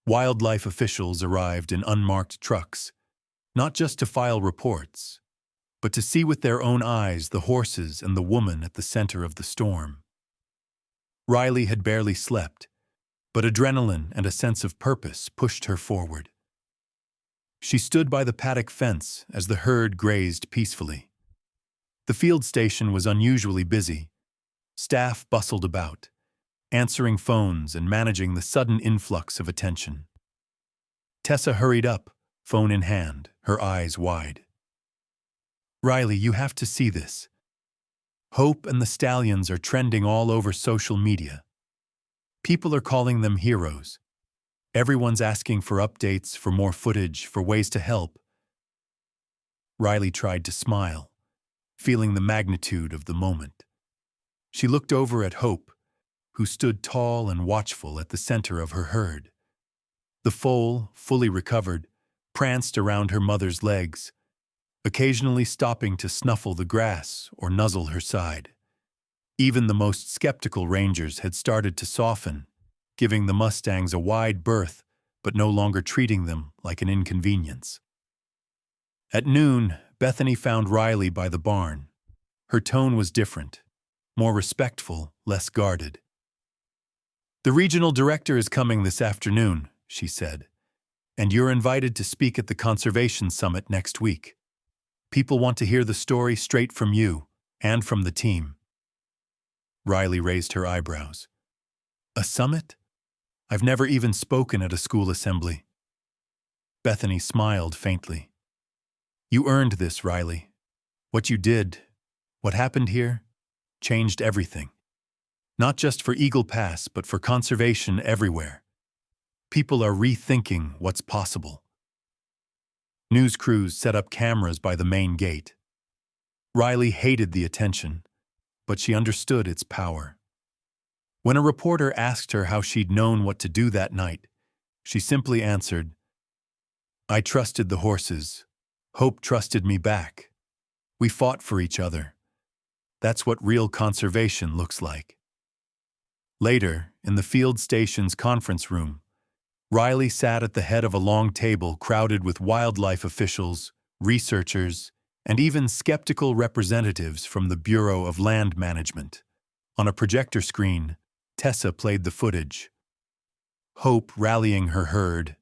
Wildlife officials arrived in unmarked trucks, not just to file reports, but to see with their own eyes the horses and the woman at the center of the storm. Riley had barely slept, but adrenaline and a sense of purpose pushed her forward. She stood by the paddock fence as the herd grazed peacefully. The field station was unusually busy. Staff bustled about, answering phones and managing the sudden influx of attention. Tessa hurried up, phone in hand, her eyes wide. "Riley, you have to see this. Hope and the stallions are trending all over social media. People are calling them heroes. Everyone's asking for updates, for more footage, for ways to help." Riley tried to smile, feeling the magnitude of the moment. She looked over at Hope, who stood tall and watchful at the center of her herd. The foal, fully recovered, pranced around her mother's legs, occasionally stopping to snuffle the grass or nuzzle her side. Even the most skeptical rangers had started to soften, giving the Mustangs a wide berth, but no longer treating them like an inconvenience. At noon, Bethany found Riley by the barn. Her tone was different, more respectful, less guarded. "The regional director is coming this afternoon," she said, "and you're invited to speak at the Conservation Summit next week. People want to hear the story straight from you and from the team." Riley raised her eyebrows. A summit? I've never even spoken at a school assembly. Bethany smiled faintly. You earned this, Riley. What you did, what happened here, changed everything. Not just for Eagle Pass, but for conservation everywhere. People are rethinking what's possible. News crews set up cameras by the main gate. Riley hated the attention, but she understood its power. When a reporter asked her how she'd known what to do that night, she simply answered, I trusted the horses. Hope trusted me back. We fought for each other. That's what real conservation looks like. Later, in the field station's conference room, Riley sat at the head of a long table crowded with wildlife officials, researchers, and even skeptical representatives from the Bureau of Land Management. On a projector screen, Tessa played the footage. Hope rallying her herd,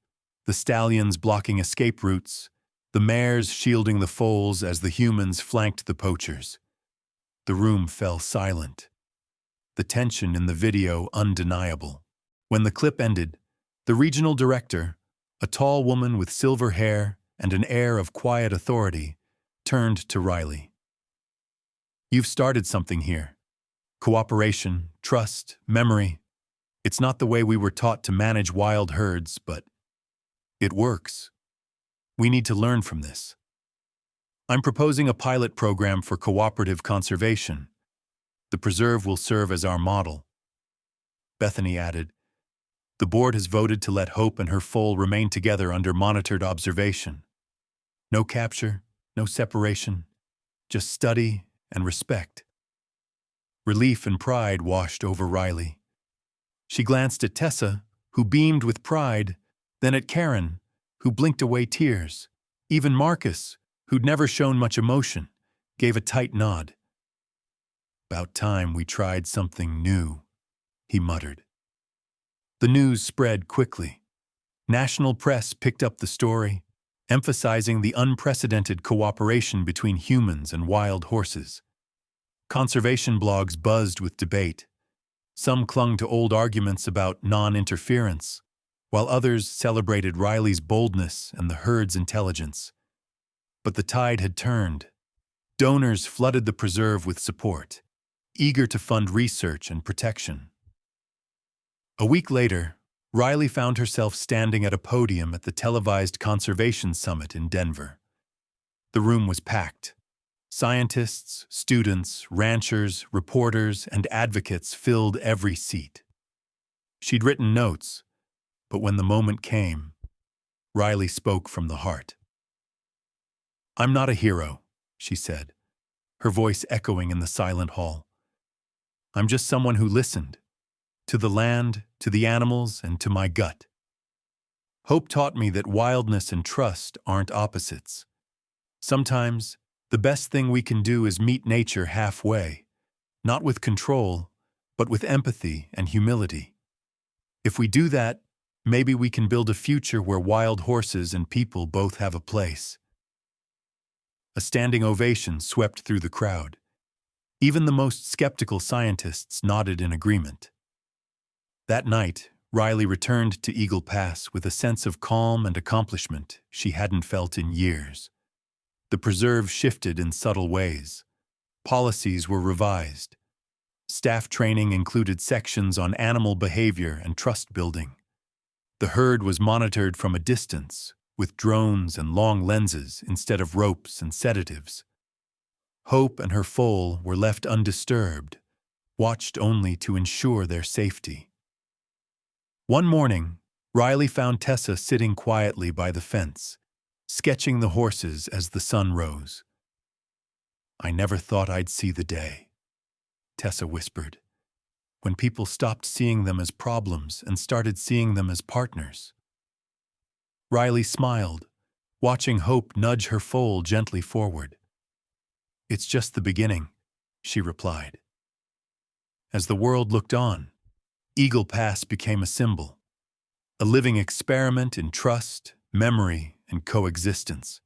the stallions blocking escape routes, the mares shielding the foals as the humans flanked the poachers. The room fell silent. The tension in the video undeniable. When the clip ended, the regional director, a tall woman with silver hair and an air of quiet authority, turned to Riley. You've started something here. Cooperation, trust, memory. It's not the way we were taught to manage wild herds, but it works. We need to learn from this. I'm proposing a pilot program for cooperative conservation. The preserve will serve as our model. Bethany added, the board has voted to let Hope and her foal remain together under monitored observation. No capture, no separation, just study and respect. Relief and pride washed over Riley. She glanced at Tessa, who beamed with pride, then at Karen, who blinked away tears. Even Marcus, who'd never shown much emotion, gave a tight nod. About time we tried something new, he muttered. The news spread quickly. National press picked up the story, emphasizing the unprecedented cooperation between humans and wild horses. Conservation blogs buzzed with debate. Some clung to old arguments about non-interference, while others celebrated Riley's boldness and the herd's intelligence. But the tide had turned. Donors flooded the preserve with support, eager to fund research and protection. A week later, Riley found herself standing at a podium at the televised Conservation Summit in Denver. The room was packed. Scientists, students, ranchers, reporters, and advocates filled every seat. She'd written notes, but when the moment came, Riley spoke from the heart. I'm not a hero, she said, her voice echoing in the silent hall. I'm just someone who listened. To the land, to the animals, and to my gut. Hope taught me that wildness and trust aren't opposites. Sometimes, the best thing we can do is meet nature halfway, not with control, but with empathy and humility. If we do that, maybe we can build a future where wild horses and people both have a place. A standing ovation swept through the crowd. Even the most skeptical scientists nodded in agreement. That night, Riley returned to Eagle Pass with a sense of calm and accomplishment she hadn't felt in years. The preserve shifted in subtle ways. Policies were revised. Staff training included sections on animal behavior and trust building. The herd was monitored from a distance, with drones and long lenses instead of ropes and sedatives. Hope and her foal were left undisturbed, watched only to ensure their safety. One morning, Riley found Tessa sitting quietly by the fence, sketching the horses as the sun rose. I never thought I'd see the day, Tessa whispered, when people stopped seeing them as problems and started seeing them as partners. Riley smiled, watching Hope nudge her foal gently forward. It's just the beginning, she replied. As the world looked on, Eagle Pass became a symbol, a living experiment in trust, memory, and coexistence.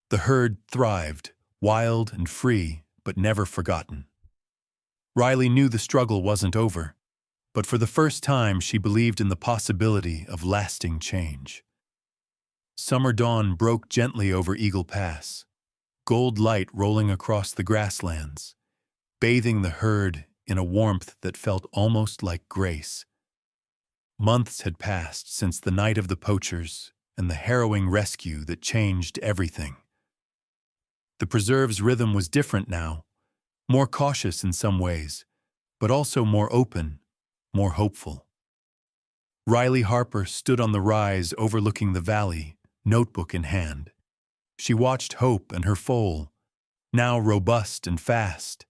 The herd thrived, wild and free, but never forgotten. Riley knew the struggle wasn't over, but for the first time she believed in the possibility of lasting change. Summer dawn broke gently over Eagle Pass, gold light rolling across the grasslands, bathing the herd in a warmth that felt almost like grace. Months had passed since the night of the poachers and the harrowing rescue that changed everything. The preserve's rhythm was different now, more cautious in some ways, but also more open, more hopeful. Riley Harper stood on the rise overlooking the valley, notebook in hand. She watched Hope and her foal, now robust and fast,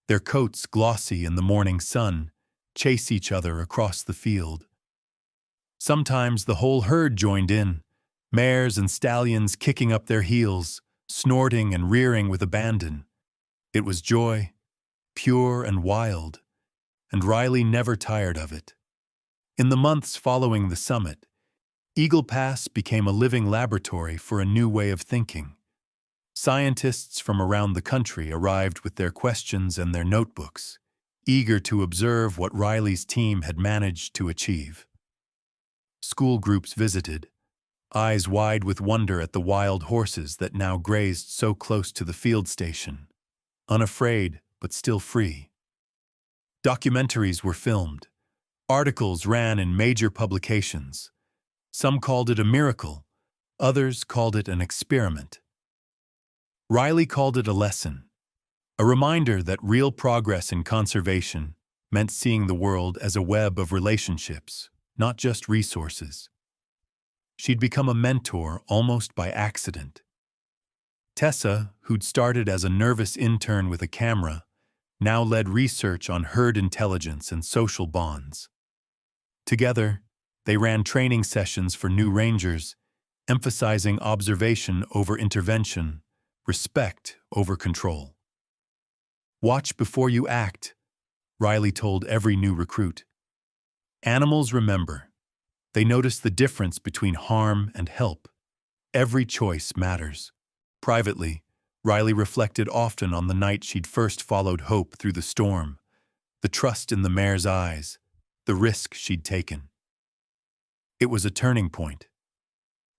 their coats glossy in the morning sun, chase each other across the field. Sometimes the whole herd joined in, mares and stallions kicking up their heels, snorting and rearing with abandon. It was joy, pure and wild, and Riley never tired of it. In the months following the summit, Eagle Pass became a living laboratory for a new way of thinking. Scientists from around the country arrived with their questions and their notebooks, eager to observe what Riley's team had managed to achieve. School groups visited, eyes wide with wonder at the wild horses that now grazed so close to the field station, unafraid but still free. Documentaries were filmed. Articles ran in major publications. Some called it a miracle, others called it an experiment. Riley called it a lesson, a reminder that real progress in conservation meant seeing the world as a web of relationships, not just resources. She'd become a mentor almost by accident. Tessa, who'd started as a nervous intern with a camera, now led research on herd intelligence and social bonds. Together, they ran training sessions for new rangers, emphasizing observation over intervention, respect over control. "Watch before you act," Riley told every new recruit. Animals remember. They notice the difference between harm and help. Every choice matters. Privately, Riley reflected often on the night she'd first followed Hope through the storm, the trust in the mare's eyes, the risk she'd taken. It was a turning point,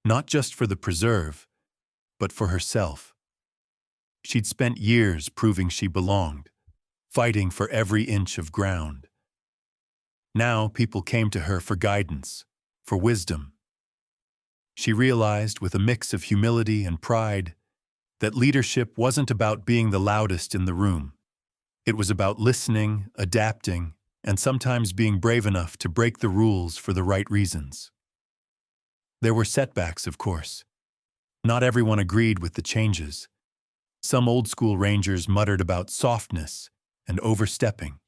not just for the preserve, but for herself. She'd spent years proving she belonged, fighting for every inch of ground. Now people came to her for guidance, for wisdom. She realized, with a mix of humility and pride, that leadership wasn't about being the loudest in the room. It was about listening, adapting, and sometimes being brave enough to break the rules for the right reasons. There were setbacks, of course. Not everyone agreed with the changes. Some old-school rangers muttered about softness and overstepping.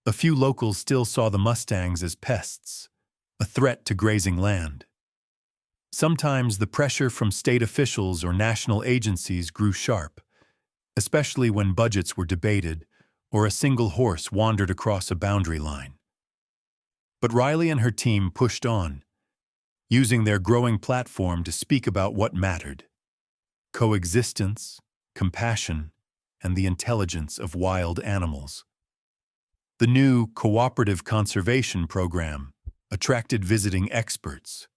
A few locals still saw the Mustangs as pests, a threat to grazing land. Sometimes the pressure from state officials or national agencies grew sharp, especially when budgets were debated or a single horse wandered across a boundary line. But Riley and her team pushed on, using their growing platform to speak about what mattered: coexistence, compassion, and the intelligence of wild animals. The new Cooperative Conservation Program attracted visiting experts,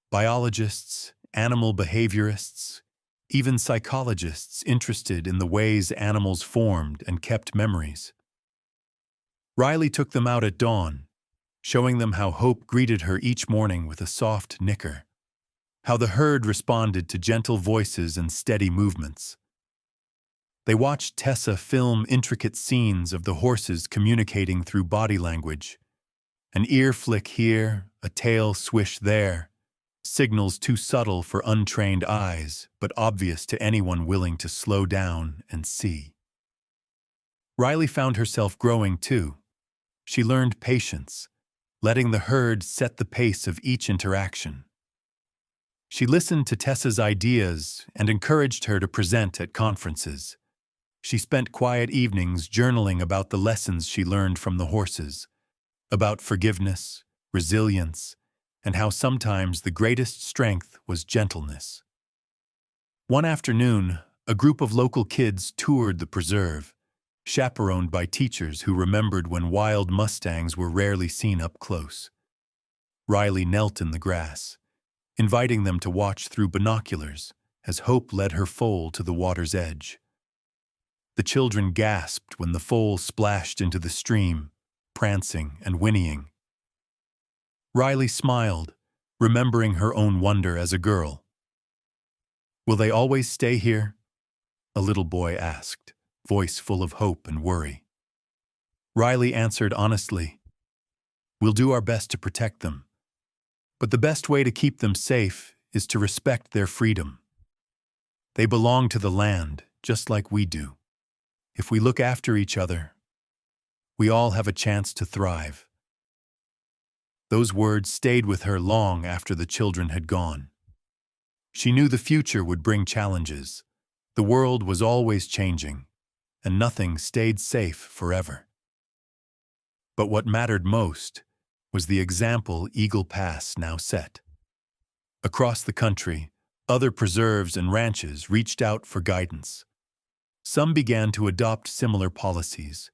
biologists, animal behaviorists, even psychologists interested in the ways animals formed and kept memories. Riley took them out at dawn, showing them how Hope greeted her each morning with a soft nicker, how the herd responded to gentle voices and steady movements. They watched Tessa film intricate scenes of the horses communicating through body language. An ear flick here, a tail swish there, signals too subtle for untrained eyes, but obvious to anyone willing to slow down and see. Riley found herself growing too. She learned patience, letting the herd set the pace of each interaction. She listened to Tessa's ideas and encouraged her to present at conferences. She spent quiet evenings journaling about the lessons she learned from the horses, about forgiveness, resilience, and how sometimes the greatest strength was gentleness. One afternoon, a group of local kids toured the preserve, chaperoned by teachers who remembered when wild Mustangs were rarely seen up close. Riley knelt in the grass, inviting them to watch through binoculars as Hope led her foal to the water's edge. The children gasped when the foal splashed into the stream, prancing and whinnying. Riley smiled, remembering her own wonder as a girl. "Will they always stay here?" a little boy asked, voice full of hope and worry. Riley answered honestly, "We'll do our best to protect them. But the best way to keep them safe is to respect their freedom. They belong to the land, just like we do. If we look after each other, we all have a chance to thrive." Those words stayed with her long after the children had gone. She knew the future would bring challenges. The world was always changing, and nothing stayed safe forever. But what mattered most was the example Eagle Pass now set. Across the country, other preserves and ranches reached out for guidance. Some began to adopt similar policies,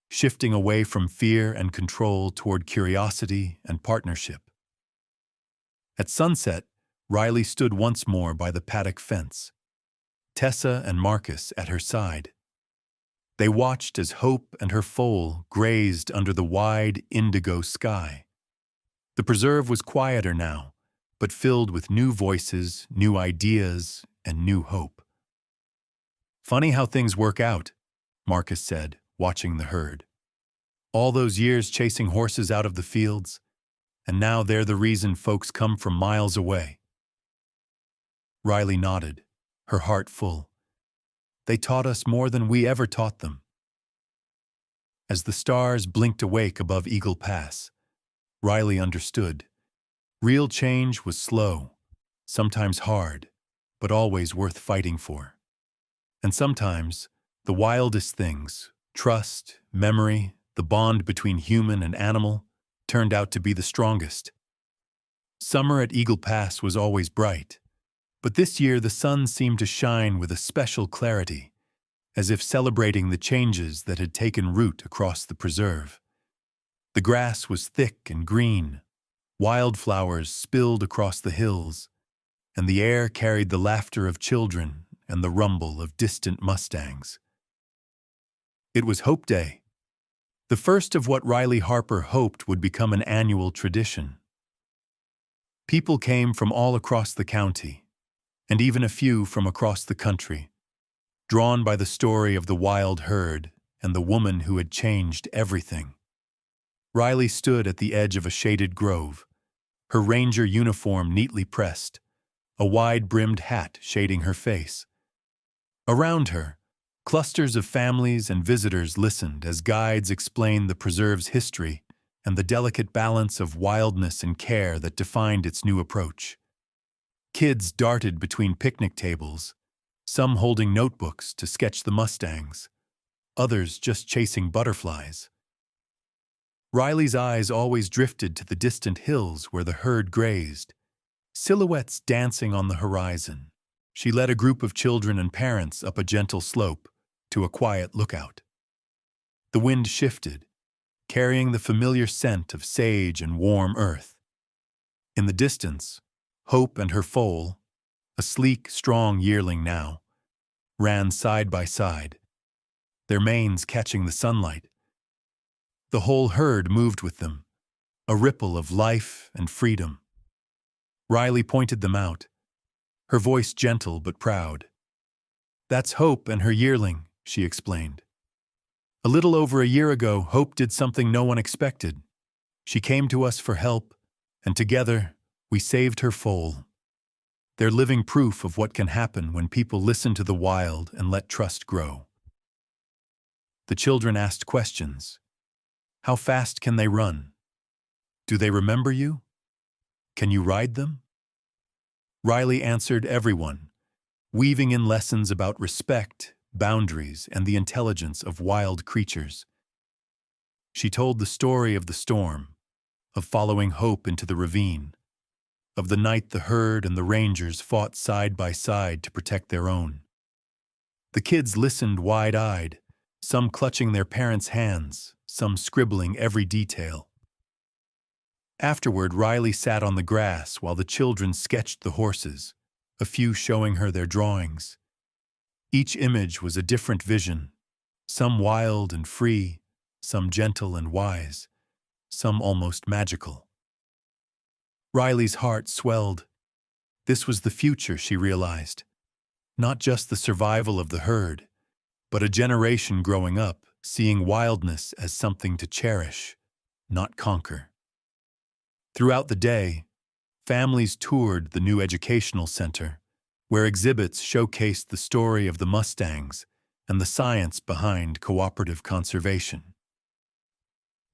shifting away from fear and control toward curiosity and partnership. At sunset, Riley stood once more by the paddock fence, Tessa and Marcus at her side. They watched as Hope and her foal grazed under the wide indigo sky. The preserve was quieter now, but filled with new voices, new ideas, and new hope. "Funny how things work out," Marcus said, watching the herd. "All those years chasing horses out of the fields, and now they're the reason folks come from miles away." Riley nodded, her heart full. "They taught us more than we ever taught them." As the stars blinked awake above Eagle Pass, Riley understood. Real change was slow, sometimes hard, but always worth fighting for. And sometimes, the wildest things, trust, memory, the bond between human and animal, turned out to be the strongest. Summer at Eagle Pass was always bright, but this year the sun seemed to shine with a special clarity, as if celebrating the changes that had taken root across the preserve. The grass was thick and green, wildflowers spilled across the hills, and the air carried the laughter of children and the rumble of distant Mustangs. It was Hope Day, the first of what Riley Harper hoped would become an annual tradition. People came from all across the county, and even a few from across the country, drawn by the story of the wild herd and the woman who had changed everything. Riley stood at the edge of a shaded grove, her ranger uniform neatly pressed, a wide-brimmed hat shading her face. Around her, clusters of families and visitors listened as guides explained the preserve's history and the delicate balance of wildness and care that defined its new approach. Kids darted between picnic tables, some holding notebooks to sketch the Mustangs, others just chasing butterflies. Riley's eyes always drifted to the distant hills where the herd grazed, silhouettes dancing on the horizon. She led a group of children and parents up a gentle slope to a quiet lookout. The wind shifted, carrying the familiar scent of sage and warm earth. In the distance, Hope and her foal, a sleek, strong yearling now, ran side by side, their manes catching the sunlight. The whole herd moved with them, a ripple of life and freedom. Riley pointed them out, her voice gentle but proud. "That's Hope and her yearling," she explained. "A little over a year ago, Hope did something no one expected. She came to us for help, and together, we saved her foal. They're living proof of what can happen when people listen to the wild and let trust grow." The children asked questions. How fast can they run? Do they remember you? Can you ride them? Riley answered everyone, weaving in lessons about respect, boundaries, and the intelligence of wild creatures. She told the story of the storm, of following Hope into the ravine, of the night the herd and the rangers fought side by side to protect their own. The kids listened wide-eyed, some clutching their parents' hands, some scribbling every detail. Afterward, Riley sat on the grass while the children sketched the horses, a few showing her their drawings. Each image was a different vision, some wild and free, some gentle and wise, some almost magical. Riley's heart swelled. This was the future, she realized. Not just the survival of the herd, but a generation growing up, seeing wildness as something to cherish, not conquer. Throughout the day, families toured the new educational center, where exhibits showcased the story of the Mustangs and the science behind cooperative conservation.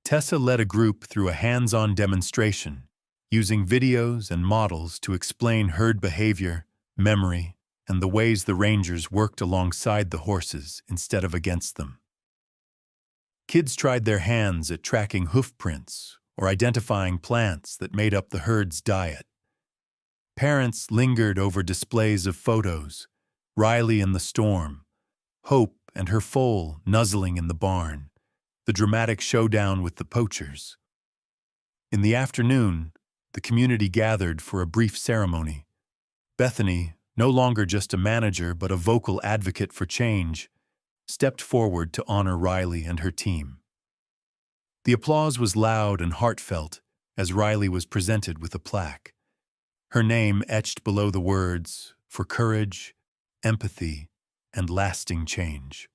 Tessa led a group through a hands-on demonstration, using videos and models to explain herd behavior, memory, and the ways the rangers worked alongside the horses instead of against them. Kids tried their hands at tracking hoof prints or identifying plants that made up the herd's diet. Parents lingered over displays of photos, Riley in the storm, Hope and her foal nuzzling in the barn, the dramatic showdown with the poachers. In the afternoon, the community gathered for a brief ceremony. Bethany, no longer just a manager but a vocal advocate for change, stepped forward to honor Riley and her team. The applause was loud and heartfelt as Riley was presented with a plaque, her name etched below the words, "For courage, empathy, and lasting change."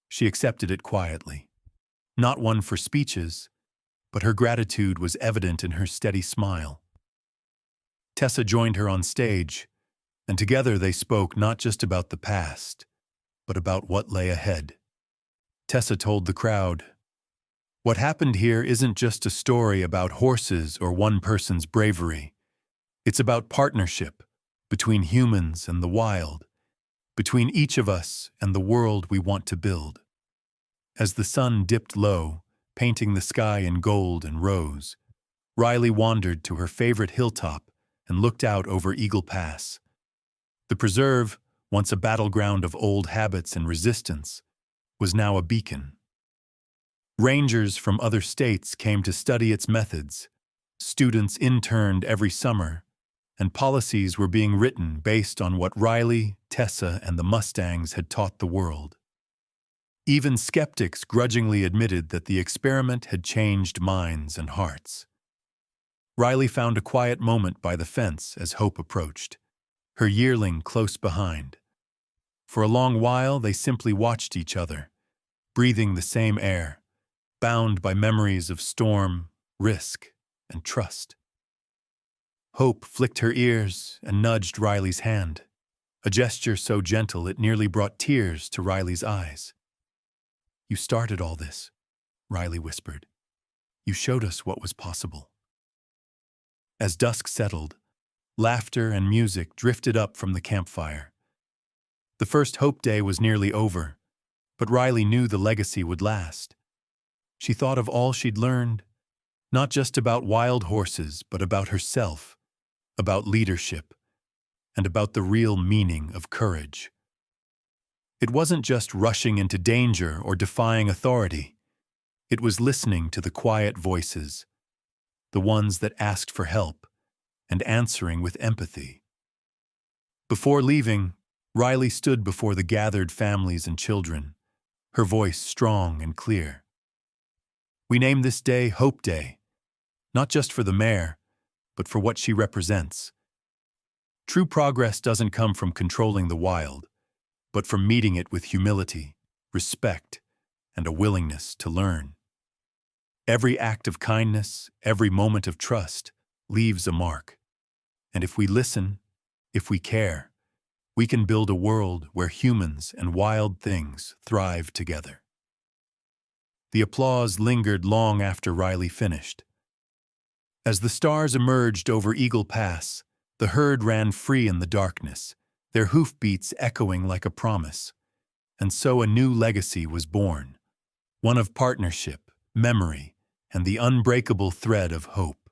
She accepted it quietly. Not one for speeches, but her gratitude was evident in her steady smile. Tessa joined her on stage, and together they spoke not just about the past, but about what lay ahead. Tessa told the crowd, "What happened here isn't just a story about horses or one person's bravery. It's about partnership between humans and the wild, between each of us and the world we want to build." As the sun dipped low, painting the sky in gold and rose, Riley wandered to her favorite hilltop and looked out over Eagle Pass. The preserve, once a battleground of old habits and resistance, was now a beacon. Rangers from other states came to study its methods, students interned every summer, and policies were being written based on what Riley, Tessa, and the Mustangs had taught the world. Even skeptics grudgingly admitted that the experiment had changed minds and hearts. Riley found a quiet moment by the fence as Hope approached, her yearling close behind. For a long while they simply watched each other, breathing the same air, bound by memories of storm, risk, and trust. Hope flicked her ears and nudged Riley's hand, a gesture so gentle it nearly brought tears to Riley's eyes. "You started all this," Riley whispered. "You showed us what was possible." As dusk settled, laughter and music drifted up from the campfire. The first Hope Day was nearly over, but Riley knew the legacy would last. She thought of all she'd learned, not just about wild horses, but about herself, about leadership, and about the real meaning of courage. It wasn't just rushing into danger or defying authority. It was listening to the quiet voices, the ones that asked for help, and answering with empathy. Before leaving, Riley stood before the gathered families and children, her voice strong and clear. "We name this day Hope Day, not just for the mare, but for what she represents. True progress doesn't come from controlling the wild, but from meeting it with humility, respect, and a willingness to learn. Every act of kindness, every moment of trust, leaves a mark. And if we listen, if we care, we can build a world where humans and wild things thrive together." The applause lingered long after Riley finished. As the stars emerged over Eagle Pass, the herd ran free in the darkness, their hoofbeats echoing like a promise. And so a new legacy was born, one of partnership, memory, and the unbreakable thread of hope.